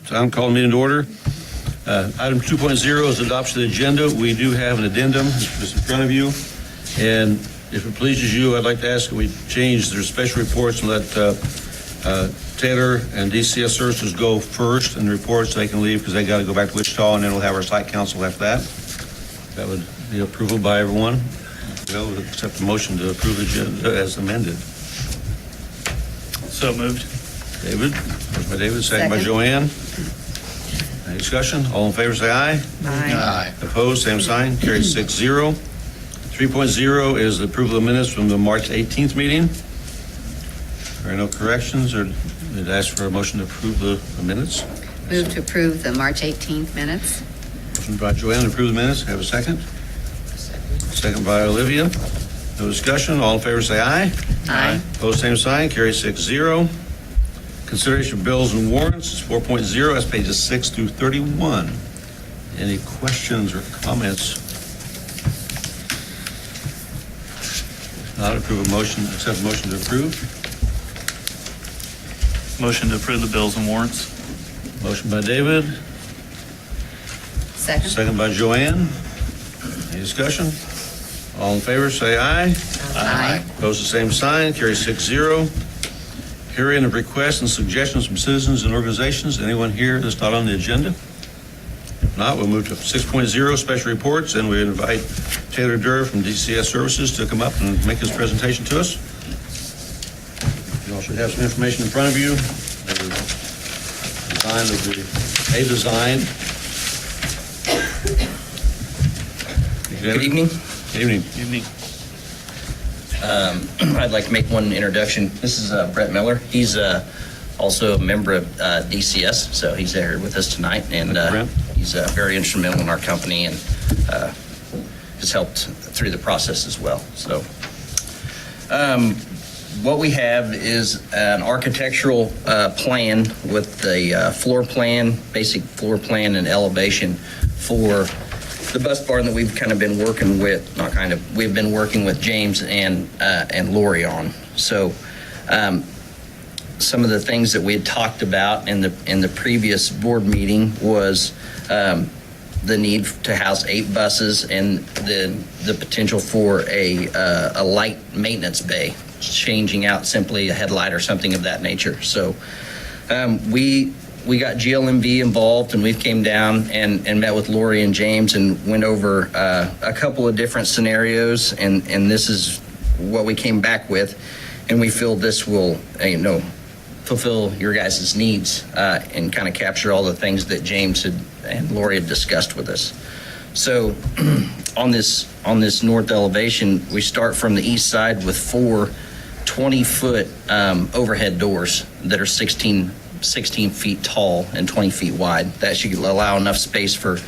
Town call meeting to order. Item 2.0 is adoption of the agenda. We do have an addendum that's in front of you. And if it pleases you, I'd like to ask that we change their special reports and let Taylor and DCS Services go first in the reports. They can leave because they got to go back to Wichita, and then we'll have our site council after that. That would be approval by everyone. We'll accept the motion to approve the agenda as amended. So moved. David, first by David, second by Joanne. Any discussion? All in favor say aye. Aye. Opposed, same sign. Carried 6-0. 3.0 is the approval of minutes from the March 18th meeting. There are no corrections, or did I ask for a motion to approve the minutes? Move to approve the March 18th minutes. Motion by Joanne to approve the minutes. Have a second? Second by Olivia. No discussion. All in favor say aye. Aye. Opposed, same sign. Carry 6-0. Consideration of bills and warrants is 4.0. That's pages 6 through 31. Any questions or comments? If not, approve a motion, accept a motion to approve. Motion to approve the bills and warrants. Motion by David, Second. second by Joanne. Any discussion? All in favor, say aye. Aye. Opposed, the same sign. Carry 6-0. Hearing of requests and suggestions from citizens and organizations. Anyone here that's not on the agenda? If not, we'll move to 6.0, special reports, and we invite Taylor Durr from DCS Services to come up and make his presentation to us. You all should have some information in front of you. Design of a design. Good evening. Good evening. Evening. I'd like to make one introduction. This is Brett Miller. He's also a member of DCS, so he's there with us tonight, and he's very instrumental in our company and has helped through the process as well. So what we have is an architectural plan with the floor plan, basic floor plan and elevation for the bus barn that we've kind of been working with, we've been working with James and Lori on. So some of the things that we had talked about in the previous board meeting was the need to house 8 buses and the potential for a light maintenance bay, changing out simply a headlight or something of that nature. So we got GLMV involved, and we came down and met with Lori and James and went over a couple of different scenarios, and this is what we came back with, and we feel this will fulfill your guys' needs and kind of capture all the things that James and Lori had discussed with us. So on this north elevation, we start from the east side with 4 20-foot overhead doors that are 16 feet tall and 20 feet wide. That should allow enough space for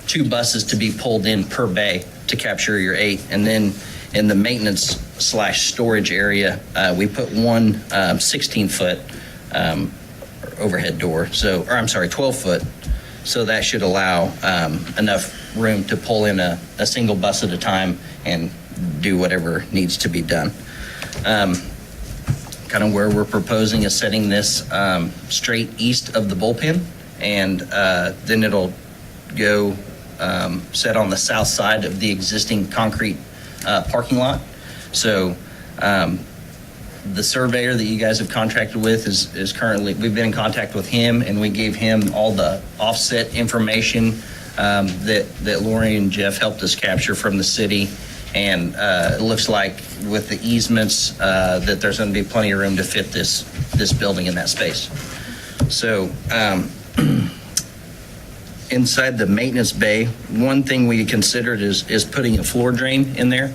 2 buses to be pulled in per bay to capture your 8. And then in the maintenance / storage area, we put one 16-foot overhead door. 12-foot. So that should allow enough room to pull in a single bus at a time and do whatever needs to be done. Kind of where we're proposing is setting this straight east of the bullpen, and then it'll go set on the south side of the existing concrete parking lot. So the surveyor that you guys have contracted with is currently, we've been in contact with him, and we gave him all the offset information that Lori and Jeff helped us capture from the city. And it looks like with the easements that there's going to be plenty of room to fit this building in that space. So inside the maintenance bay, one thing we considered is putting a floor drain in there.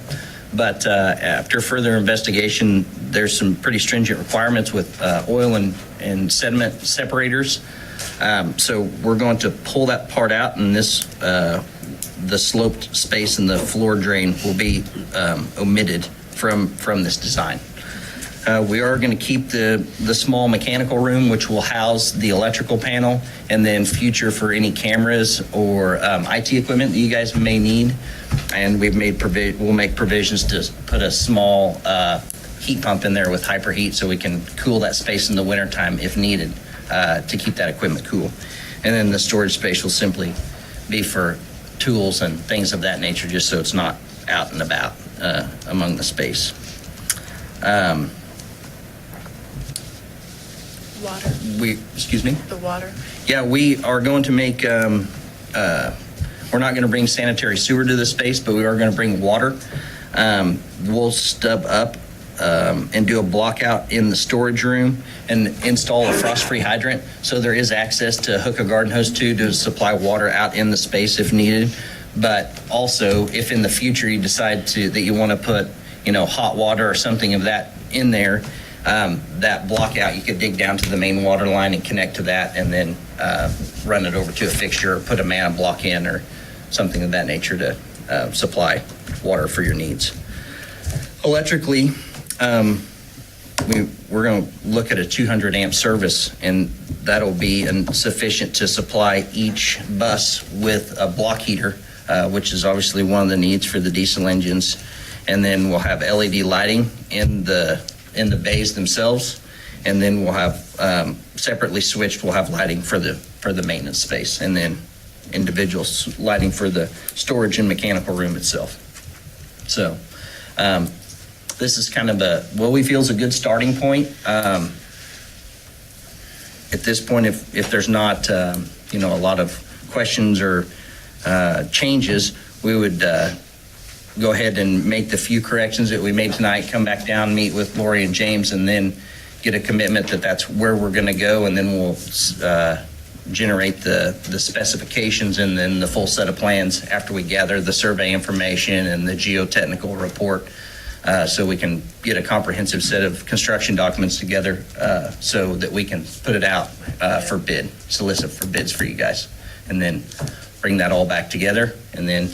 But after further investigation, there's some pretty stringent requirements with oil and sediment separators. So we're going to pull that part out, and the sloped space in the floor drain will be omitted from this design. We are going to keep the small mechanical room, which will house the electrical panel, and then future for any cameras or IT equipment that you guys may need. And we'll make provisions to put a small heat pump in there with hyperheat so we can cool that space in the wintertime if needed to keep that equipment cool. And then the storage space will simply be for tools and things of that nature, just so it's not out and about among the space. Water, Excuse me? the water. Yeah, we are going to make, we're not going to bring sanitary sewer to the space, but we are going to bring water. We'll stub up and do a block out in the storage room and install a frost-free hydrant. So there is access to hook a garden hose to supply water out in the space if needed. But also, if in the future you decide that you want to put, hot water or something of that in there, that block out, you could dig down to the main water line and connect to that and then run it over to a fixture or put a man block in or something of that nature to supply water for your needs. Electrically, we're going to look at a 200 amp service, and that'll be sufficient to supply each bus with a block heater, which is obviously one of the needs for the diesel engines. And then we'll have LED lighting in the bays themselves, and then we'll have separately switched. We'll have lighting for the maintenance space, and then individual lighting for the storage and mechanical room itself. So this is kind of what we feel is a good starting point. At this point, if there's not a lot of questions or changes, we would go ahead and make the few corrections that we made tonight, come back down, meet with Lori and James, and then get a commitment that that's where we're going to go, and then we'll generate the specifications and then the full set of plans after we gather the survey information and the geotechnical report, so we can get a comprehensive set of construction documents together so that we can put it out for bid, solicit for bids for you guys, and then bring that all back together, and then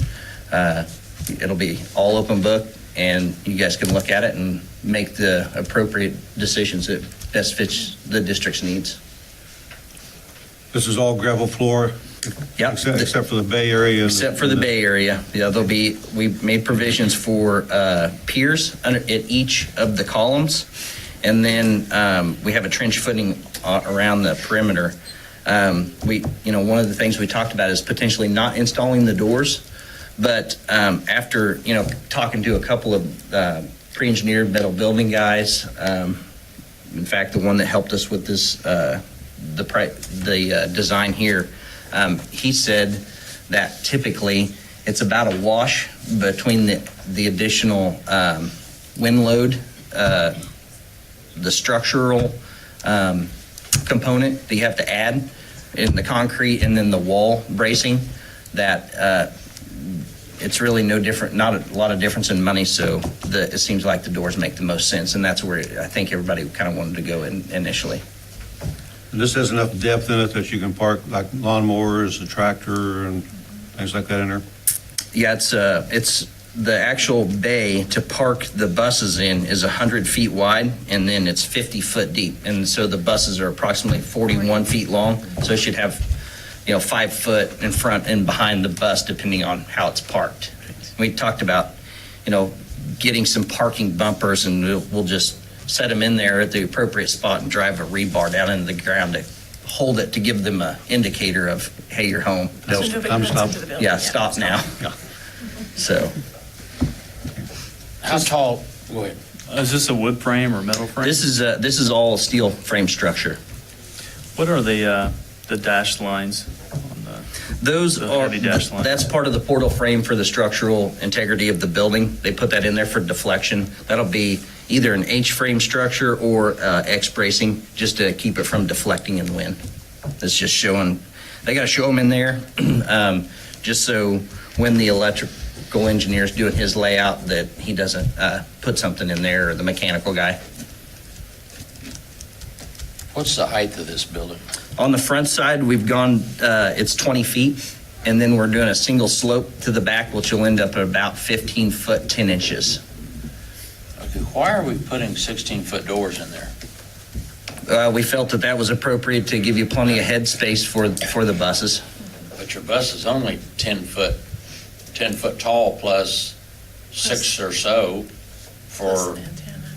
it'll be all open book, and you guys can look at it and make the appropriate decisions that best fits the district's needs. This is all gravel floor? Yep. Except for the Bay Area? Except for the Bay Area. Yeah, we made provisions for piers at each of the columns, and then we have a trench footing around the perimeter. One of the things we talked about is potentially not installing the doors, but after talking to a couple of pre-engineered metal building guys, in fact, the one that helped us with this the design here, he said that typically it's about a wash between the additional wind load, the structural component that you have to add in the concrete, and then the wall bracing, that it's really no different, not a lot of difference in money. So it seems like the doors make the most sense, and that's where I think everybody kind of wanted to go initially. And this has enough depth in it that you can park like lawnmowers, a tractor, and things like that in there? Yeah, it's the actual bay to park the buses in is 100 feet wide, and then it's 50 foot deep. And so the buses are approximately 41 feet long. So it should have, 5 foot in front and behind the bus, depending on how it's parked. We talked about, getting some parking bumpers, and we'll just set them in there at the appropriate spot and drive a rebar down into the ground to hold it, to give them an indicator of, hey, you're home. So nobody runs stop. into the building. Yeah, stop now. Yeah. So How tall, go ahead. Is this a wood frame or metal frame? this is all steel frame structure. What are the dashed lines on the? Those The are, heavy dash line. that's part of the portal frame for the structural integrity of the building. They put that in there for deflection. That'll be either an H-frame structure or X bracing, just to keep it from deflecting in the wind. It's just showing, they got to show them in there, just so when the electrical engineer's doing his layout, that he doesn't put something in there, or the mechanical guy. What's the height of this building? On the front side, we've gone, it's 20 feet, and then we're doing a single slope to the back, which will end up at about 15 foot, 10 inches. Okay, why are we putting 16-foot doors in there? We felt that was appropriate to give you plenty of head space for the buses. But your bus is only 10 foot tall plus 6 or so Plus for the antenna.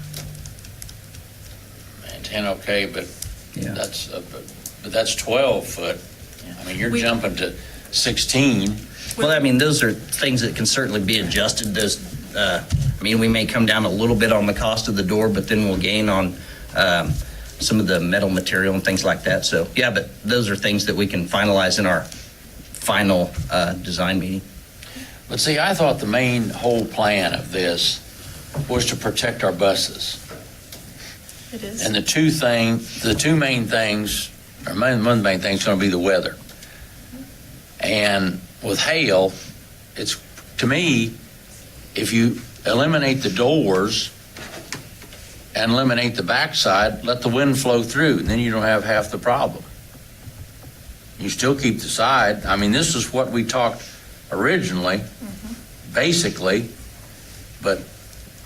antenna, okay, but Yeah. that's 12 foot. I mean, you're We- jumping to 16. Well, I mean, those are things that can certainly be adjusted. I mean, we may come down a little bit on the cost of the door, but then we'll gain on some of the metal material and things like that. So, yeah, but those are things that we can finalize in our final design meeting. But see, I thought the whole plan of this was to protect our buses. It is. And the two main things, or one of the main things is going to be the weather. And with hail, it's, to me, if you eliminate the doors and eliminate the backside, let the wind flow through, and then you don't have half the problem. You still keep the side. I mean, this is what we talked originally, basically, but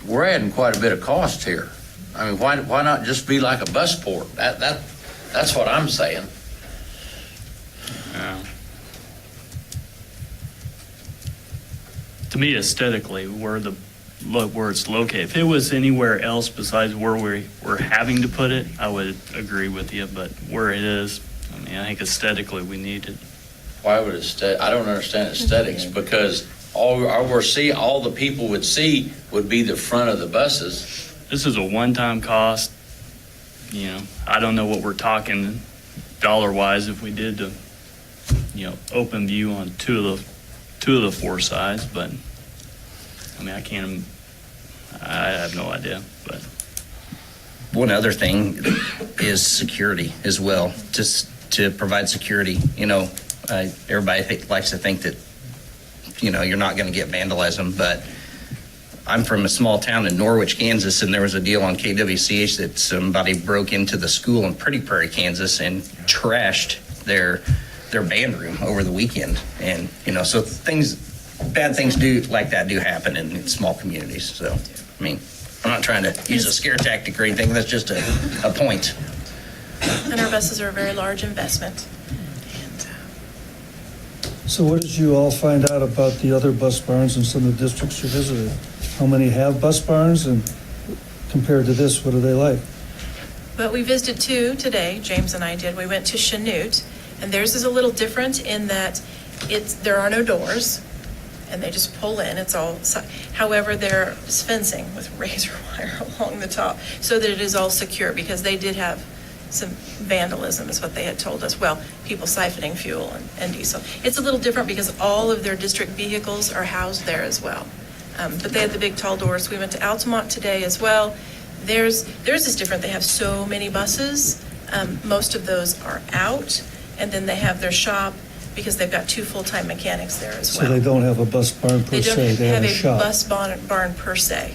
we're adding quite a bit of cost here. I mean, why not just be like a bus port? That's what I'm saying. To me, aesthetically, where it's located, if it was anywhere else besides where we're having to put it, I would agree with you, but where it is, I mean, I think aesthetically we need it. Why would I don't understand aesthetics, because all the people would see would be the front of the buses. This is a one-time cost, you know, I don't know what we're talking dollar-wise if we did the, you know, open view on two of the four sides, but, I mean, I have no idea, but. One other thing is security as well, just to provide security. You know, everybody likes to think that, you know, you're not going to get vandalism, but I'm from a small town in Norwich, Kansas, and there was a deal on KWCH that somebody broke into the school in Pretty Prairie, Kansas, and trashed their band room over the weekend. And, you know, so bad things like that do happen in small communities. So, I mean, I'm not trying to use a scare tactic or anything. That's just a point. And our buses are a very large investment. And So what did you all find out about the other bus barns in some of the districts you visited? How many have bus barns, and compared to this, what are they like? But we visited two today, James and I did. We went to Chanute, and theirs is a little different in that there are no doors, and they just pull in. It's all, however, there's fencing with razor wire along the top so that it is all secure, because they did have some vandalism is what they had told us. Well, people siphoning fuel and diesel. It's a little different because all of their district vehicles are housed there as well. But they had the big tall doors. We went to Altamont today as well. Theirs is different. They have so many buses. Most of those are out, and then they have their shop because they've got two full-time mechanics there as well. So they don't have a bus barn per se, they have a shop. They don't have a bus barn per se.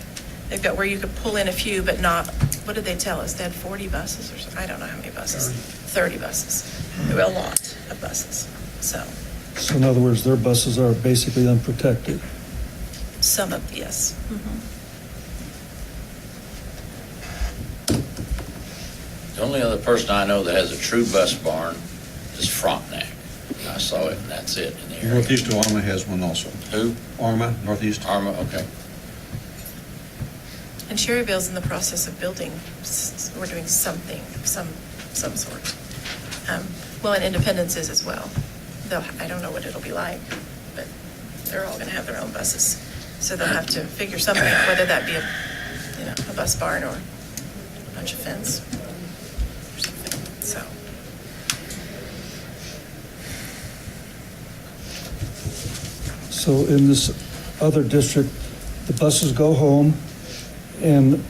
They've got where you could pull in a few, but not, what did they tell us? They had 40 buses or something. I don't know how many buses. 30 buses. A lot of buses. So So in other words, their buses are basically unprotected. some of, yes. The only other person I know that has a true bus barn is Frontenac. I saw it, and that's it in the area. Northeast Arma has one also. Who? Arma, Northeast. Arma, okay. And Sherryville's in the process of building, we're doing something, some sort. Well, and Independence is as well. I don't know what it'll be like, but they're all going to have their own buses. So they'll have to figure something out, whether that be a bus barn or a bunch of fence or something. So. So in this other district, the buses go home, and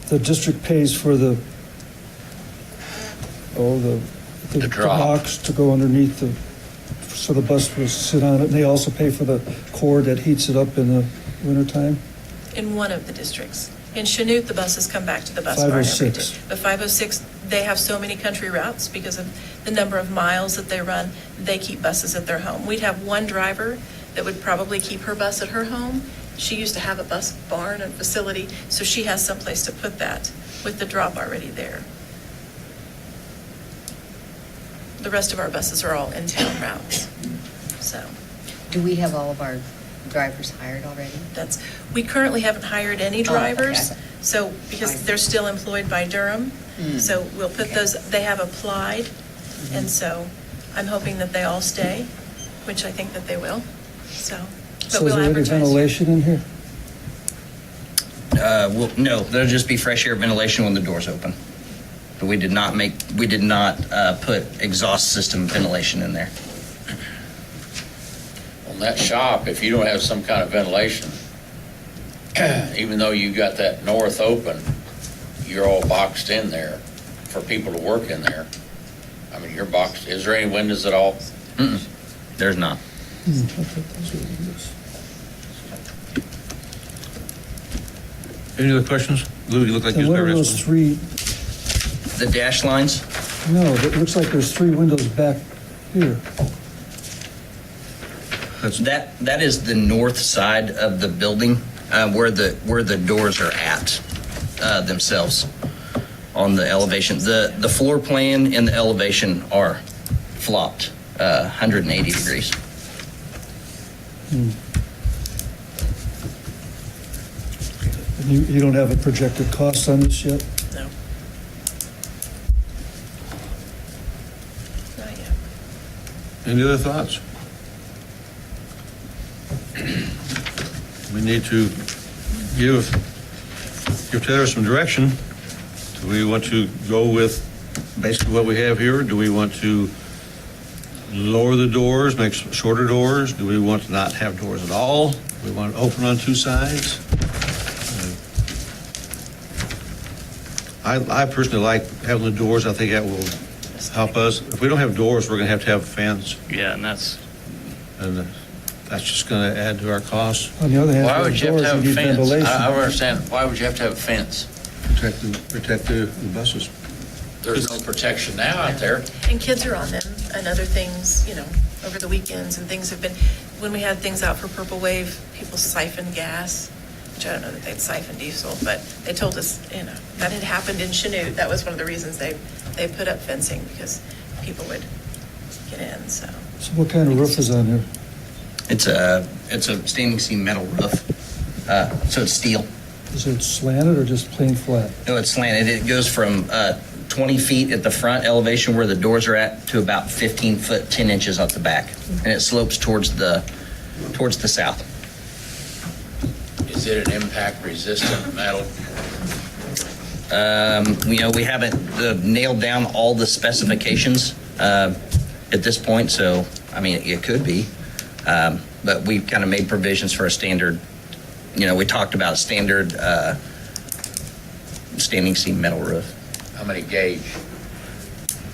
the district pays for the drop. box to go underneath so the bus will sit on it, and they also pay for the cord that heats it up in the wintertime? In one of the districts. In Chanute, the buses come back to the bus barn every day. 506. But 506, they have so many country routes because of the number of miles that they run, they keep buses at their home. We'd have one driver that would probably keep her bus at her home. She used to have a bus barn and facility, so she has someplace to put that with the drop already there. The rest of our buses are all in-town routes, so. Do we have all of our drivers hired already? We currently haven't hired any drivers, okay. so, because they're still employed by Durham. So we'll put those, they have applied, and so I'm hoping that they all stay, which I think that they will, so. But So is we'll there any advertise. ventilation in here? Well, no, there'll just be fresh air ventilation when the doors open. But we did not put exhaust system ventilation in there. On that shop, if you don't have some kind of ventilation, even though you got that north open, you're all boxed in there for people to work in there. I mean, you're boxed. Is there any windows at all? There's not. I thought those were windows. Any other questions? Lou, you look like And you're what are very those three, The dash lines, no, it looks like there's three windows back here. that is the north side of the building, where the doors are at themselves on the elevation. The floor plan and the elevation are flopped 180 degrees. And you don't have a projected cost on this yet? No. Not yet. Any other thoughts? We need to give Taylor some direction. Do we want to go with basically what we have here? Do we want to lower the doors, make shorter doors? Do we want to not have doors at all? Do we want to open on two sides? I personally like having the doors. I think that will help us. If we don't have doors, we're going to have fans, Yeah, and that's, and that's just going to add to our costs. On the other hand, Why if would you you have to have have a doors, you need fence? I ventilation. don't understand. Why would you have to have a fence? Protect the buses. There's no protection now out there. And kids are on them and other things, over the weekends and things have been, when we had things out for Purple Wave, people siphoned gas, which I don't know that they'd siphon diesel, but they told us, that had happened in Chanute. That was one of the reasons they put up fencing, because people would get in, so. So what kind of roof is on here? It's a standing seam metal roof, so it's steel. Is it slanted or just plain flat? No, it's slanted. It goes from 20 feet at the front elevation where the doors are at to about 15 foot 10 inches up the back, and it slopes towards the south. Is it an impact resistant metal? We haven't nailed down all the specifications at this point, so I mean it could be, but we kind of made provisions for a standard. We talked about a standard standing seam metal roof. How many gauge?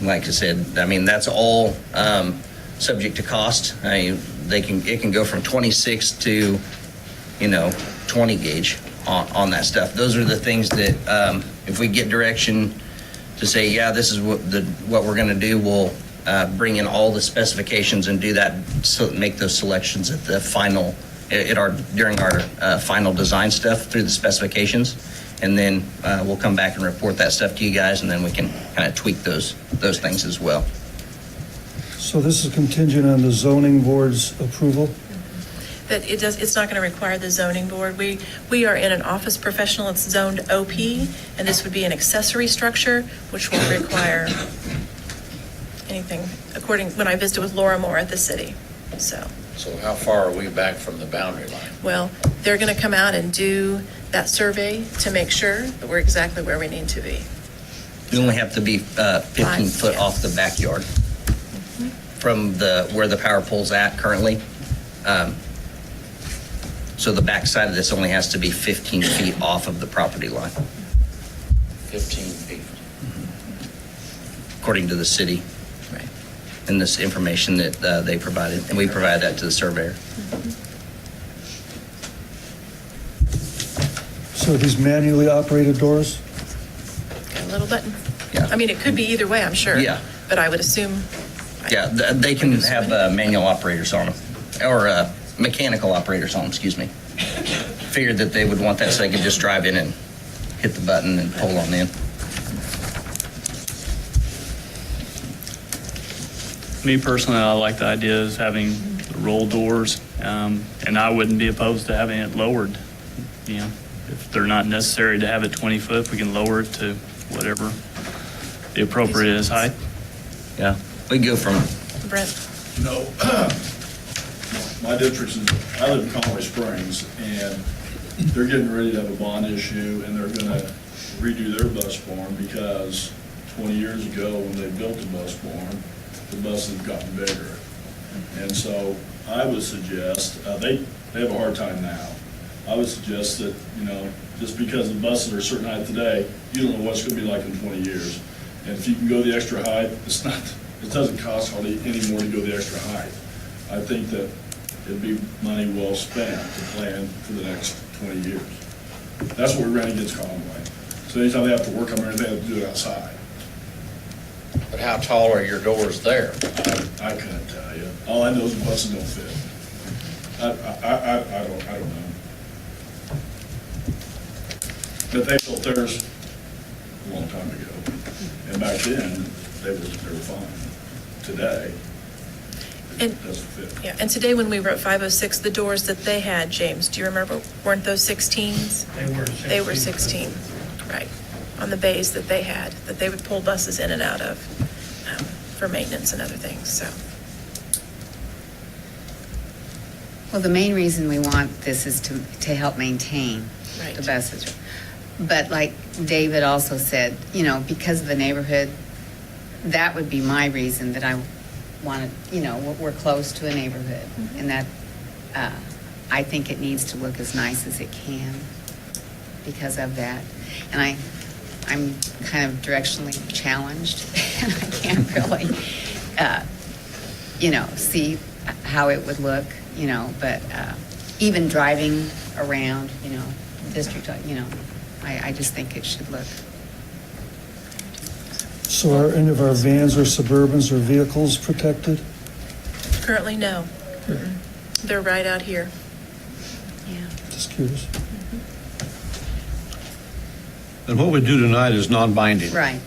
Like I said, I mean that's all subject to cost. It can go from 26 to 20 gauge on that stuff. Those are the things that if we get direction to say, yeah, this is what we're going to do, we'll bring in all the specifications and do that, so make those selections at the final during our final design stuff through the specifications, and then we'll come back and report that stuff to you guys, and then we can kind of tweak those things as well. So this is contingent on the zoning board's approval? But it's not going to require the zoning board. We are in an office professional, it's zoned OP, and this would be an accessory structure, which won't require anything, when I visited with Laura Moore at the city, so. So how far are we back from the boundary line? Well, they're going to come out and do that survey to make sure that we're exactly where we need to be. You only have to be 15 foot yeah. off the backyard from where the power pole's at currently. So the back side of this only has to be 15 feet off of the property line, 15 feet. according to the city. Right. And this information that they provided, and we provided that to the surveyor. So these manually operated doors? Got a little button. Yeah. I mean, it could be either way, I'm sure. Yeah. But I would assume. Yeah, they can have manual operators on them, or mechanical operators on them, excuse me. Figured that they would want that so they could just drive in and hit the button and pull on in. me personally, I like the idea of having roll doors, and I wouldn't be opposed to having it lowered. If they're not necessary to have it 20 foot, we can lower it to whatever the appropriate is height. Yeah, we go from Brent? You know, my district is, I live in Conway Springs, and they're getting ready to have a bond issue, and they're gonna redo their bus barn because 20 years ago, when they built the bus barn, the buses have gotten bigger. And so I would suggest, they have a hard time now. I would suggest that, you know, just because the buses are a certain height today, you don't know what it's gonna be like in 20 years. And if you can go the extra height, it doesn't cost hardly any more to go the extra height. I think that it'd be money well spent to plan for the next 20 years. That's what we ran against Conway. So anytime they have to work on there, they have to do it outside. But how tall are your doors there? I couldn't tell you. All I know is the buses don't fit. I don't know. But they built theirs a long time ago. And back then, they were fine. Today, And- it doesn't fit. Yeah, and today when we were at 506, the doors that they had, James, do you remember, weren't those 16s? They were 16, right, on the bays that they had, that they would pull buses in and out of for maintenance and other things, so. Well, the main reason we want this is to help maintain Right. the buses. But like David also said, you know, because of the neighborhood, that would be my reason that I wanted, you know, we're close to a neighborhood. And that, I think it needs to look as nice as it can because of that. And I'm kind of directionally challenged and I can't really, you know, see how it would look, you know, but even driving around, you know, district, you know, I just think it should look. So are any of our vans or Suburbans or vehicles protected? Currently, no. They're right out here. Yeah. Just curious. And what we do tonight is non-binding. Right.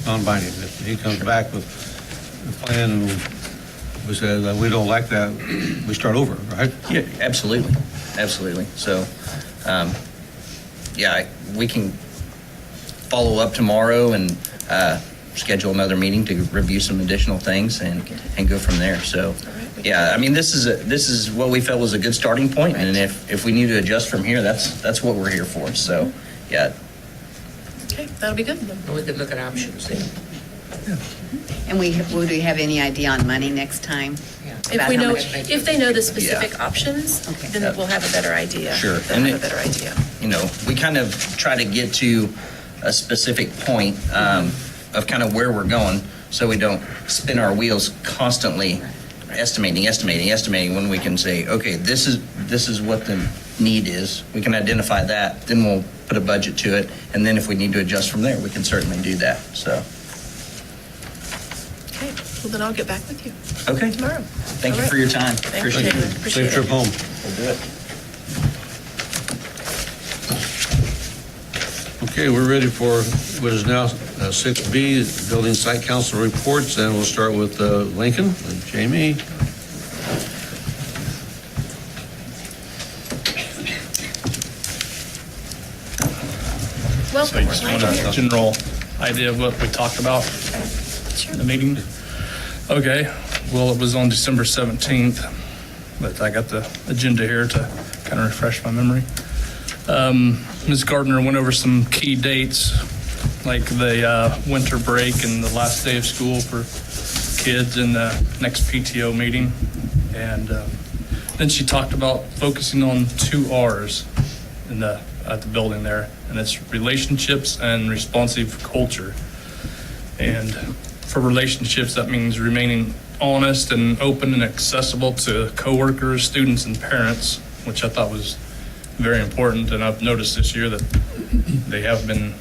Non-binding. If he comes back with a plan and we say that we don't like that, we start over, right? Yeah, absolutely, absolutely. So, yeah, we can follow up tomorrow and schedule another meeting to review some additional things and go from there. So, yeah, I mean, this is what we felt was a good starting point, and if we need to adjust from here, that's what we're here for. So, yeah. Okay, that'll be good. We could look at options then. And would we have any idea on money next time? If About we how know, much- if they know the specific options, Okay. then we'll have a better idea. Sure. They'll And have a better idea. You know, we kind of try to get to a specific point of kind of where we're going, so we don't spin our wheels constantly estimating, when we can say, okay, this is what the need is. We can identify that, then we'll put a budget to it, and then if we need to adjust from there, we can certainly do that. So, Okay, well then I'll get back with you okay. tomorrow. Thank you All for right. your time. Thank Appreciate you. it. Appreciate Safe trip it. home. We'll do it. Okay, we're ready for what is now 6B, Building Site Council reports, and we'll start with Lincoln, with Jamie. So Welcome. you just want a general idea of what we talked about in the meeting? Okay, well, it was on December 17th, but I got the agenda here to kind of refresh my memory. Ms. Gardner went over some key dates, like the winter break and the last day of school for kids in the next PTO meeting. And then she talked about focusing on 2 R's at the building there, and it's relationships and responsive culture. And for relationships, that means remaining honest and open and accessible to coworkers, students, and parents, which I thought was very important. And I've noticed this year that they have been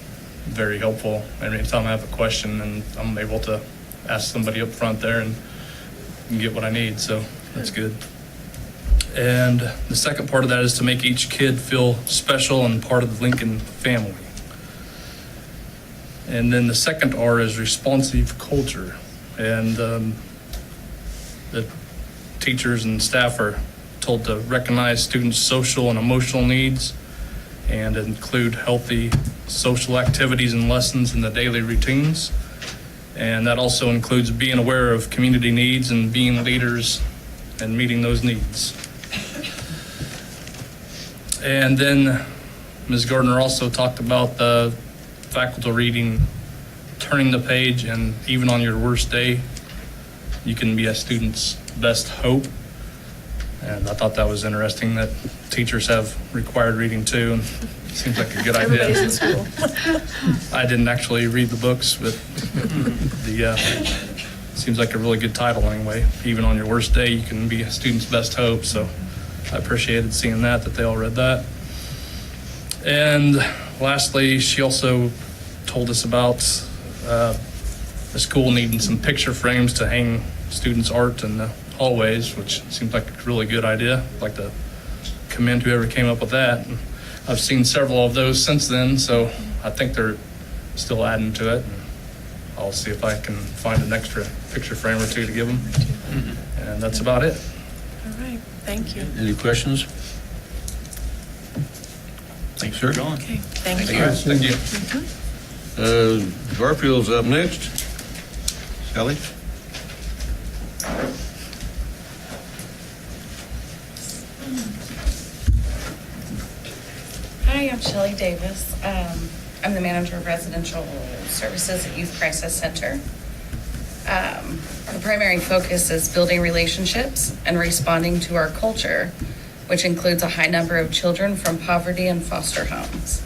very helpful. Every time I have a question, and I'm able to ask somebody up front there and get what I need, so that's good. And the second part of that is to make each kid feel special and part of the Lincoln family. And then the second R is responsive culture. And the teachers and staff are told to recognize students' social and emotional needs and include healthy social activities and lessons in the daily routines. And that also includes being aware of community needs and being leaders and meeting those needs. And then Ms. Gardner also talked about the faculty reading, turning the page, and even on your worst day, you can be a student's best hope. And I thought that was interesting that teachers have required reading too, and it seems like a good idea. Everybody's in school. I didn't actually read the books, but seems like a really good title anyway. Even on your worst day, you can be a student's best hope. So I appreciated seeing that they all read that. And lastly, she also told us about the school needing some picture frames to hang students' art in the hallways, which seems like a really good idea. I'd like to commend whoever came up with that. And I've seen several of those since then, so I think they're still adding to it. And I'll see if I can find an extra picture frame or two to give them. And that's about it. All right, thank you. Any questions? Thanks, sir. Okay, thank All you. right, thank you. Garfield's up next. Sally? Hi, I'm Shelley Davis. I'm the manager of residential services at Youth Crisis Center. The primary focus is building relationships and responding to our culture, which includes a high number of children from poverty and foster homes.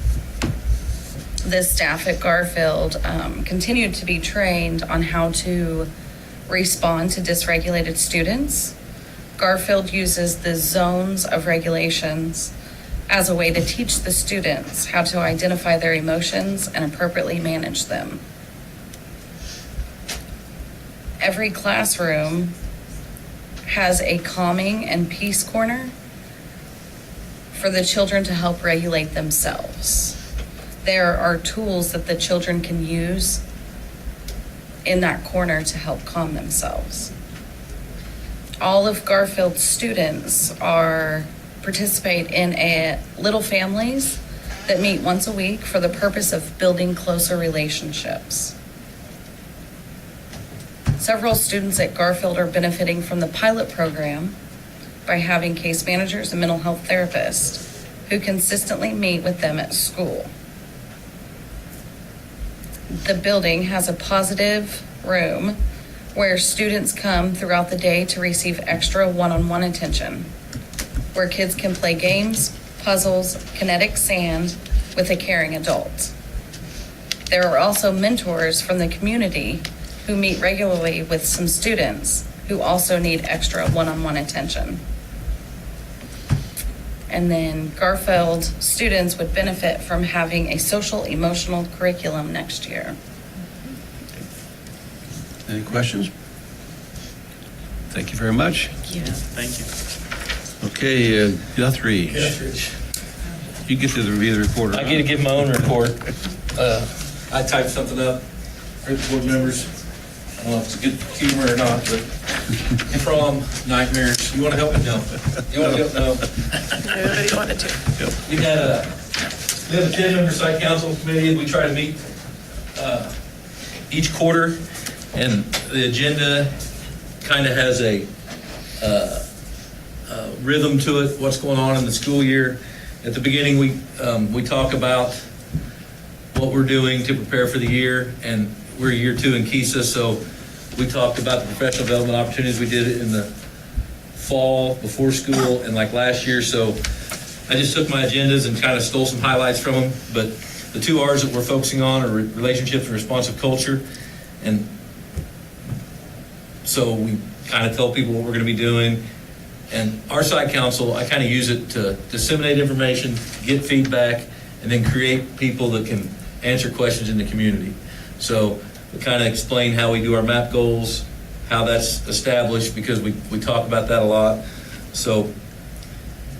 This staff at Garfield continued to be trained on how to respond to dysregulated students. Garfield uses the zones of regulations as a way to teach the students how to identify their emotions and appropriately manage them. Every classroom has a calming and peace corner for the children to help regulate themselves. There are tools that the children can use in that corner to help calm themselves. All of Garfield's students participate in little families that meet once a week for the purpose of building closer relationships. Several students at Garfield are benefiting from the pilot program by having case managers and mental health therapists who consistently meet with them at school. The building has a positive room where students come throughout the day to receive extra one-on-one attention, where kids can play games, puzzles, kinetic sand with a caring adult. There are also mentors from the community who meet regularly with some students who also need extra one-on-one attention. And then Garfield students would benefit from having a social emotional curriculum next year. Any questions? Thank you very much. Yeah. Thank you. Okay, Guthrie, you get to review the report. I get to give my own report. I typed something up for the board members. I don't know if it's good humor or not, but prom nightmares. You want to help me? No. You want to help? No. Nobody wanted to. We have a 10-member site council committee, and we try to meet each quarter, and the agenda kind of has a rhythm to it, what's going on in the school year. At the beginning, we talk about what we're doing to prepare for the year, and we're year 2 in KISA, so we talked about the professional development opportunities we did in the fall before school and like last year. So I just took my agendas and kind of stole some highlights from them, but the 2 R's that we're focusing on are relationships and responsive culture. And so we kind of tell people what we're going to be doing. And our site council, I kind of use it to disseminate information, get feedback, and then create people that can answer questions in the community. So we kind of explain how we do our MAP goals, how that's established, because we talk about that a lot. So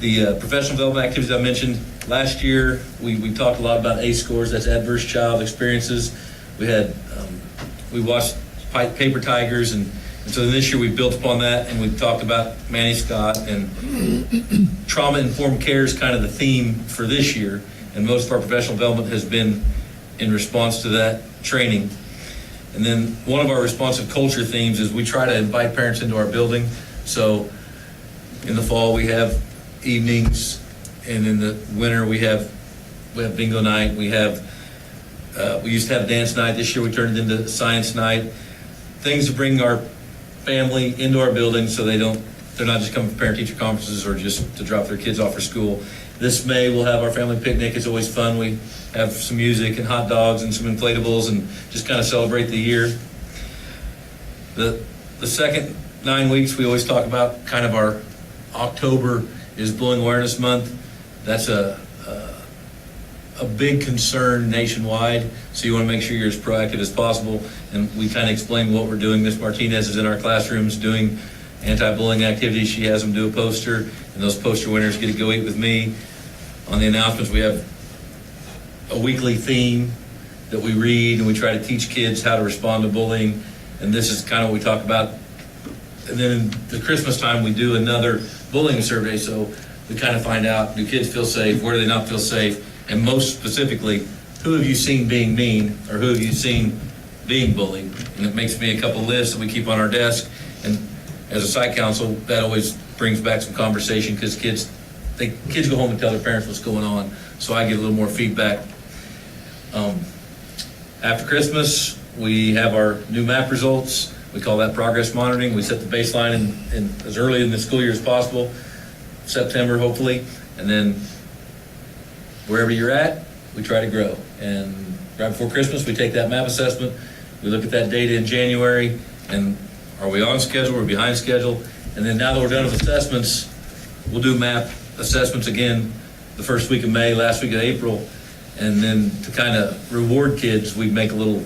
the professional development activities I mentioned last year, we talked a lot about ACE scores, that's adverse child experiences. We watched Paper Tigers, and so this year we built upon that, and we've talked about Manny Scott, and trauma-informed care is kind of the theme for this year, and most of our professional development has been in response to that training. And then one of our responsive culture themes is we try to invite parents into our building. So in the fall, we have evenings, and in the winter, we have bingo night. We used to have dance night. This year, we turned it into science night. Things to bring our family into our building so they're not just coming for parent-teacher conferences or just to drop their kids off for school. This May, we'll have our family picnic. It's always fun. We have some music and hot dogs and some inflatables and just kind of celebrate the year. The second 9 weeks, we always talk about kind of our October is Bullying Awareness Month. That's a big concern nationwide, so you want to make sure you're as proactive as possible. And we kind of explain what we're doing. Ms. Martinez is in our classrooms doing anti-bullying activities. She has them do a poster, and those poster winners get to go eat with me. On the announcements, we have a weekly theme that we read, and we try to teach kids how to respond to bullying. And this is kind of what we talk about. And then in the Christmas time, we do another bullying survey, so we kind of find out, do kids feel safe? Where do they not feel safe? And most specifically, who have you seen being mean, or who have you seen being bullied? And it makes me a couple lists that we keep on our desk. And as a site council, that always brings back some conversation, because kids go home and tell their parents what's going on, so I get a little more feedback. After Christmas, we have our new map results. We call that progress monitoring. We set the baseline in as early in the school year as possible, September hopefully, and then wherever you're at, we try to grow. And right before Christmas, we take that map assessment. We look at that data in January, and are we on schedule, or behind schedule? And then now that we're done with assessments, we'll do map assessments again the first week of May, last week of April. And then to kind of reward kids, we make a little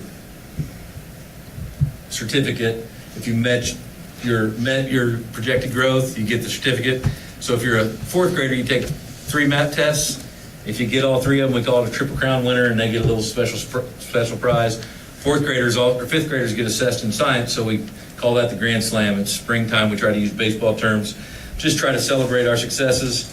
certificate. If you met your projected growth, you get the certificate. So if you're a fourth grader, you take 3 map tests. If you get all 3 of them, we call it a Triple Crown winner, and they get a little special prize. Fourth graders or fifth graders get assessed in science, so we call that the Grand Slam. It's springtime. We try to use baseball terms, just try to celebrate our successes.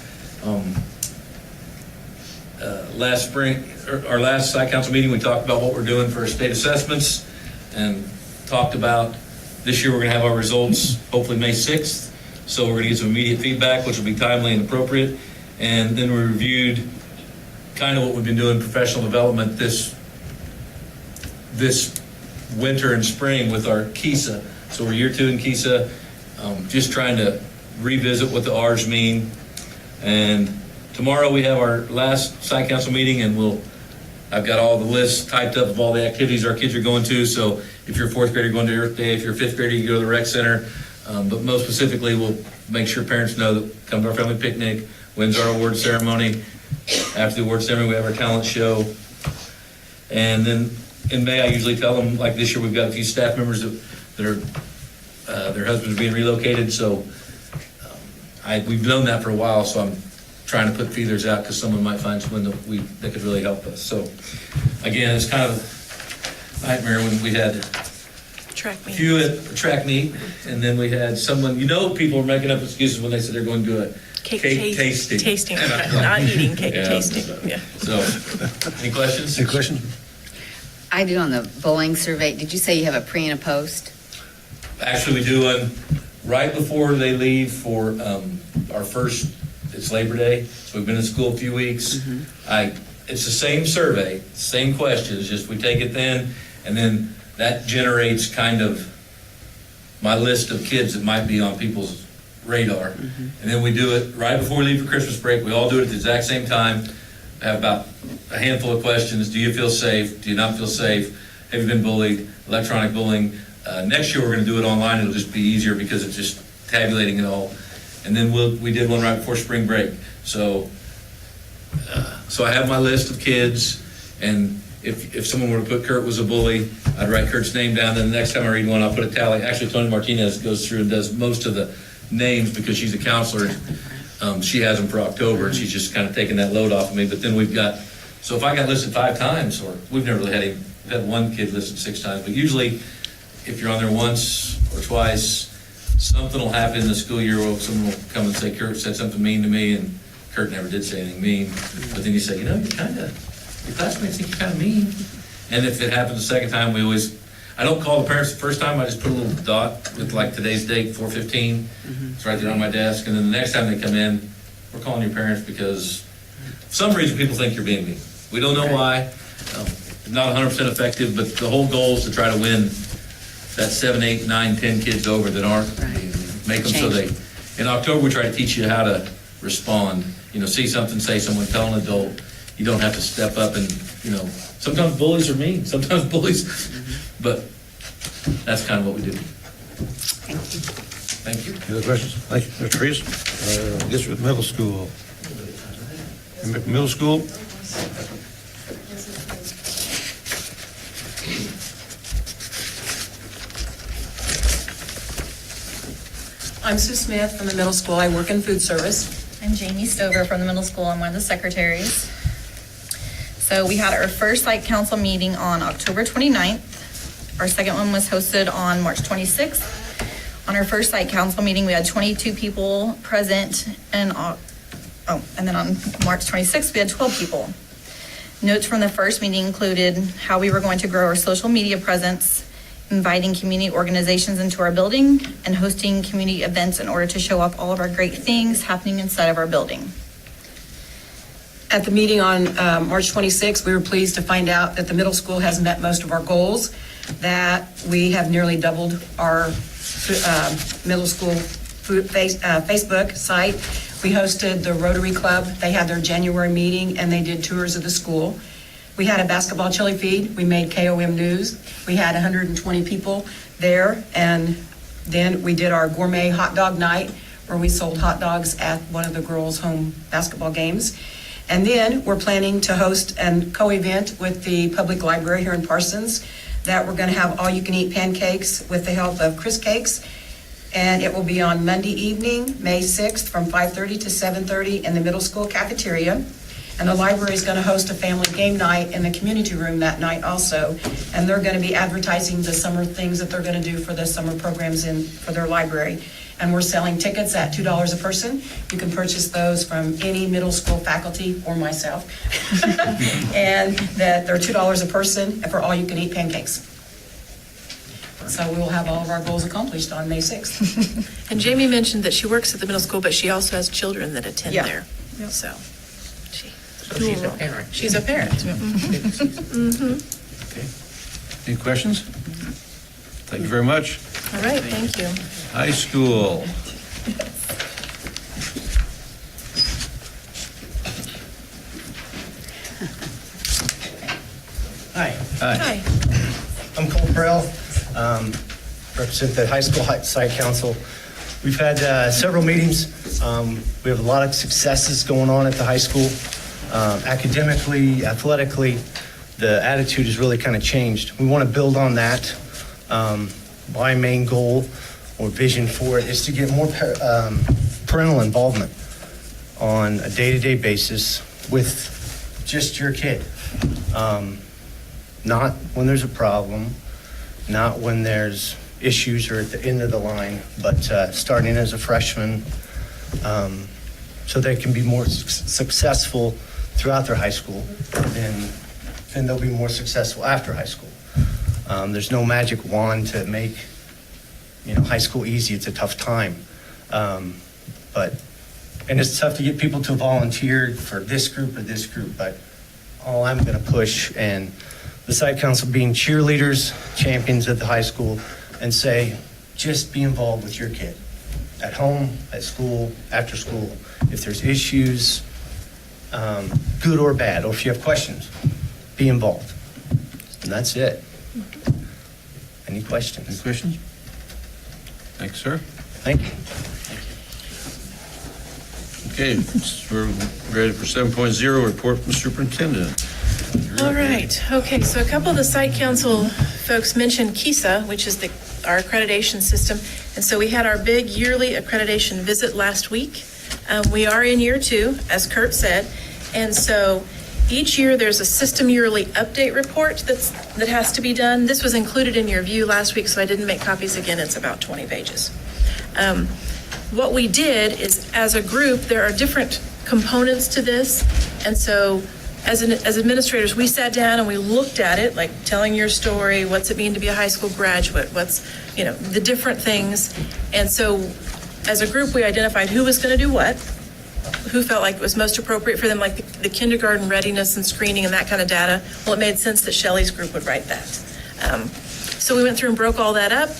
Last spring, our last site council meeting, we talked about what we're doing for our state assessments, and talked about this year we're going to have our results hopefully May 6th. So we're going to get some immediate feedback, which will be timely and appropriate. And then we reviewed kind of what we've been doing professional development this winter and spring with our KISA. So we're year 2 in KISA, just trying to revisit what the R's mean. And tomorrow we have our last site council meeting, and I've got all the lists typed up of all the activities our kids are going to. So if you're a fourth grader, going to Earth Day. If you're a fifth grader, you go to the rec center. But most specifically, we'll make sure parents know that come to our family picnic, when's our award ceremony. After the award ceremony, we have our talent show. And then in May, I usually tell them, like this year, we've got a few staff members that are, their husbands are being relocated. So we've known that for a while, so I'm trying to put feelers out, because someone might find someone that could really help us. So again, it's kind of a nightmare when we had Track meet. few at track meet, and then we had someone, people were making up excuses when they said they're going to do a cake tasting. Tasting, not eating, cake Yeah. tasting, yeah. So, any questions? Any questions? I do on the bullying survey. Did you say you have a pre and a post? Actually, we do one right before they leave for our first, it's Labor Day, so we've been in school a few weeks. It's the same survey, same questions, just we take it then, and then that generates kind of my list of kids that might be on people's radar. And then we do it right before we leave for Christmas break. We all do it at the exact same time. I have about a handful of questions. Do you feel safe? Do you not feel safe? Have you been bullied? Electronic bullying. Next year we're going to do it online. It'll just be easier because it's just tabulating it all. And then we did one right before spring break. So I have my list of kids, and if someone were to put Kurt was a bully, I'd write Kurt's name down. Then the next time I read one, I'll put a tally. Actually, Tony Martinez goes through and does most of the names because she's a counselor. She has them for October, and she's just kind of taking that load off of me. But then so if I got listed 5 times, or we've never really had one kid listed 6 times, but usually if you're on there once or twice, something will happen in the school year where someone will come and say, Kurt said something mean to me, and Kurt never did say anything mean. But then you say, your classmates think you're kind of mean. And if it happens the second time, I don't call the parents the first time, I just put a little dot with like today's date, 4/15. It's right there on my desk, and then the next time they come in, we're calling your parents because for some reason people think you're being mean. We don't know why. Not 100% effective, but the whole goal is to try to win that 7, 8, 9, 10 kids over that aren't. Make them so they, in October, we try to teach you how to respond. You know, see something, say someone, tell an adult. You don't have to step up and, you know, sometimes bullies are mean, sometimes bullies, but that's kind of what we do. Thank you. Thank you. Any other questions? Thank you. Mr. Reese? District Middle School. Middle School? I'm Sue Smith from the middle school. I work in food service. I'm Jamie Stover from the middle school. I'm one of the secretaries. So we had our first site council meeting on October 29th. Our second one was hosted on March 26th. On our first site council meeting, we had 22 people present, and then on March 26th, we had 12 people. Notes from the first meeting included how we were going to grow our social media presence, inviting community organizations into our building, and hosting community events in order to show off all of our great things happening inside of our building. At the meeting on March 26th, we were pleased to find out that the middle school has met most of our goals, that we have nearly doubled our middle school Facebook site. We hosted the Rotary Club. They had their January meeting, and they did tours of the school. We had a basketball chili feed. We made KOM news. We had 120 people there, and then we did our gourmet hot dog night, where we sold hot dogs at one of the girls' home basketball games. And then we're planning to host a co-event with the public library here in Parsons, that we're going to have all-you-can-eat pancakes with the help of Chris Cakes. And it will be on Monday evening, May 6th, from 5:30 to 7:30 in the middle school cafeteria. And the library is going to host a family game night in the community room that night also. And they're going to be advertising the summer things that they're going to do for the summer programs for their library. And we're selling tickets at $2 a person. You can purchase those from any middle school faculty or myself. And that they're $2 a person for all you can eat pancakes. So we will have all of our goals accomplished on May 6th. And Jamie mentioned that she works at the middle school, but she also has children that attend Yeah. there. So She's a parent. she's a parent. Any questions? Thank you very much. All right, thank you. High school. Hi, Hi. I'm Cole Prell, represent the high school site council. We've had several meetings. We have a lot of successes going on at the high school. Academically, athletically, the attitude has really kind of changed. We want to build on that. My main goal or vision for it is to get more parental involvement on a day-to-day basis with just your kid. Not when there's a problem, not when there's issues or at the end of the line, but starting as a freshman, so they can be more successful throughout their high school, and they'll be more successful after high school. There's no magic wand to make, high school easy. It's a tough time, and it's tough to get people to volunteer for this group or this group. But all I'm going to push, and the site council being cheerleaders, champions at the high school, and say, just be involved with your kid at home, at school, after school. If there's issues, good or bad, or if you have questions, be involved. And that's it. Any questions? Any questions? Thanks, sir. Thank you. Okay, we're ready for 7.0, report from superintendent. All right, okay, so a couple of the site council folks mentioned KISA, which is our accreditation system. And so we had our big yearly accreditation visit last week. We are in year 2, as Kurt said. And so each year there's a system yearly update report that has to be done. This was included in your view last week, so I didn't make copies again. It's about 20 pages. What we did is, as a group, there are different components to this. And so as administrators, we sat down and we looked at it, like telling your story, what's it mean to be a high school graduate, what's, the different things. And so as a group, we identified who was going to do what, who felt like it was most appropriate for them, like the kindergarten readiness and screening and that kind of data. Well, it made sense that Shelley's group would write that. So we went through and broke all that up.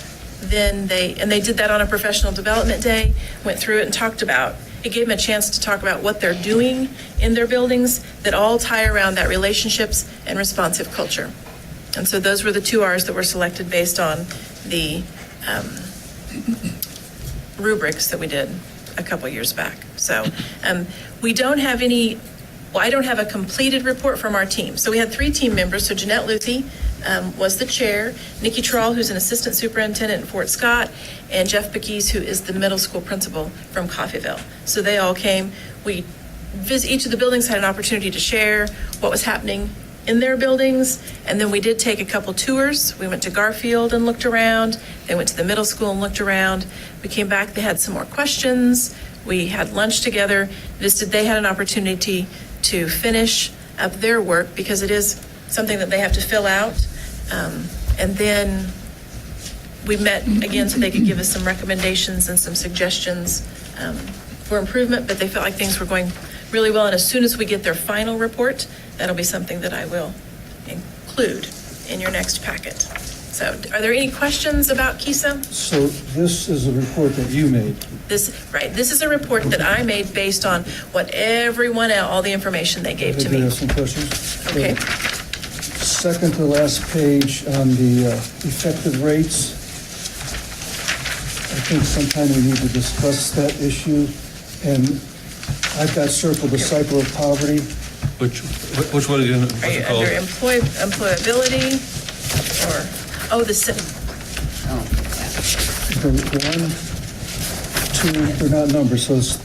Then they did that on a professional development day, went through it and talked about, it gave them a chance to talk about what they're doing in their buildings that all tie around that relationships and responsive culture. And so those were the 2 R's that were selected based on the rubrics that we did a couple years back. So we don't have I don't have a completed report from our team. So we had 3 team members. So Jeanette Luthi was the chair, Nikki Trawl, who's an assistant superintendent in Fort Scott, and Jeff Backees, who is the middle school principal from Coffeyville. So they all came. Each of the buildings had an opportunity to share what was happening in their buildings, and then we did take a couple tours. We went to Garfield and looked around. They went to the middle school and looked around. We came back, they had some more questions. We had lunch together. They had an opportunity to finish up their work because it is something that they have to fill out. And then we met again so they could give us some recommendations and some suggestions for improvement, but they felt like things were going really well. And as soon as we get their final report, that'll be something that I will include in your next packet. So are there any questions about KISA? So this is a report that you made. This is a report that I made based on what everyone else, all the information they gave to I do me. have some questions. Okay. Second to last page on the effective rates. I think sometime we need to discuss that issue. And I've got circled the cycle of poverty. Which one again? What's Are you it called? under employability or, The 1, 2, they're not numbers, so it's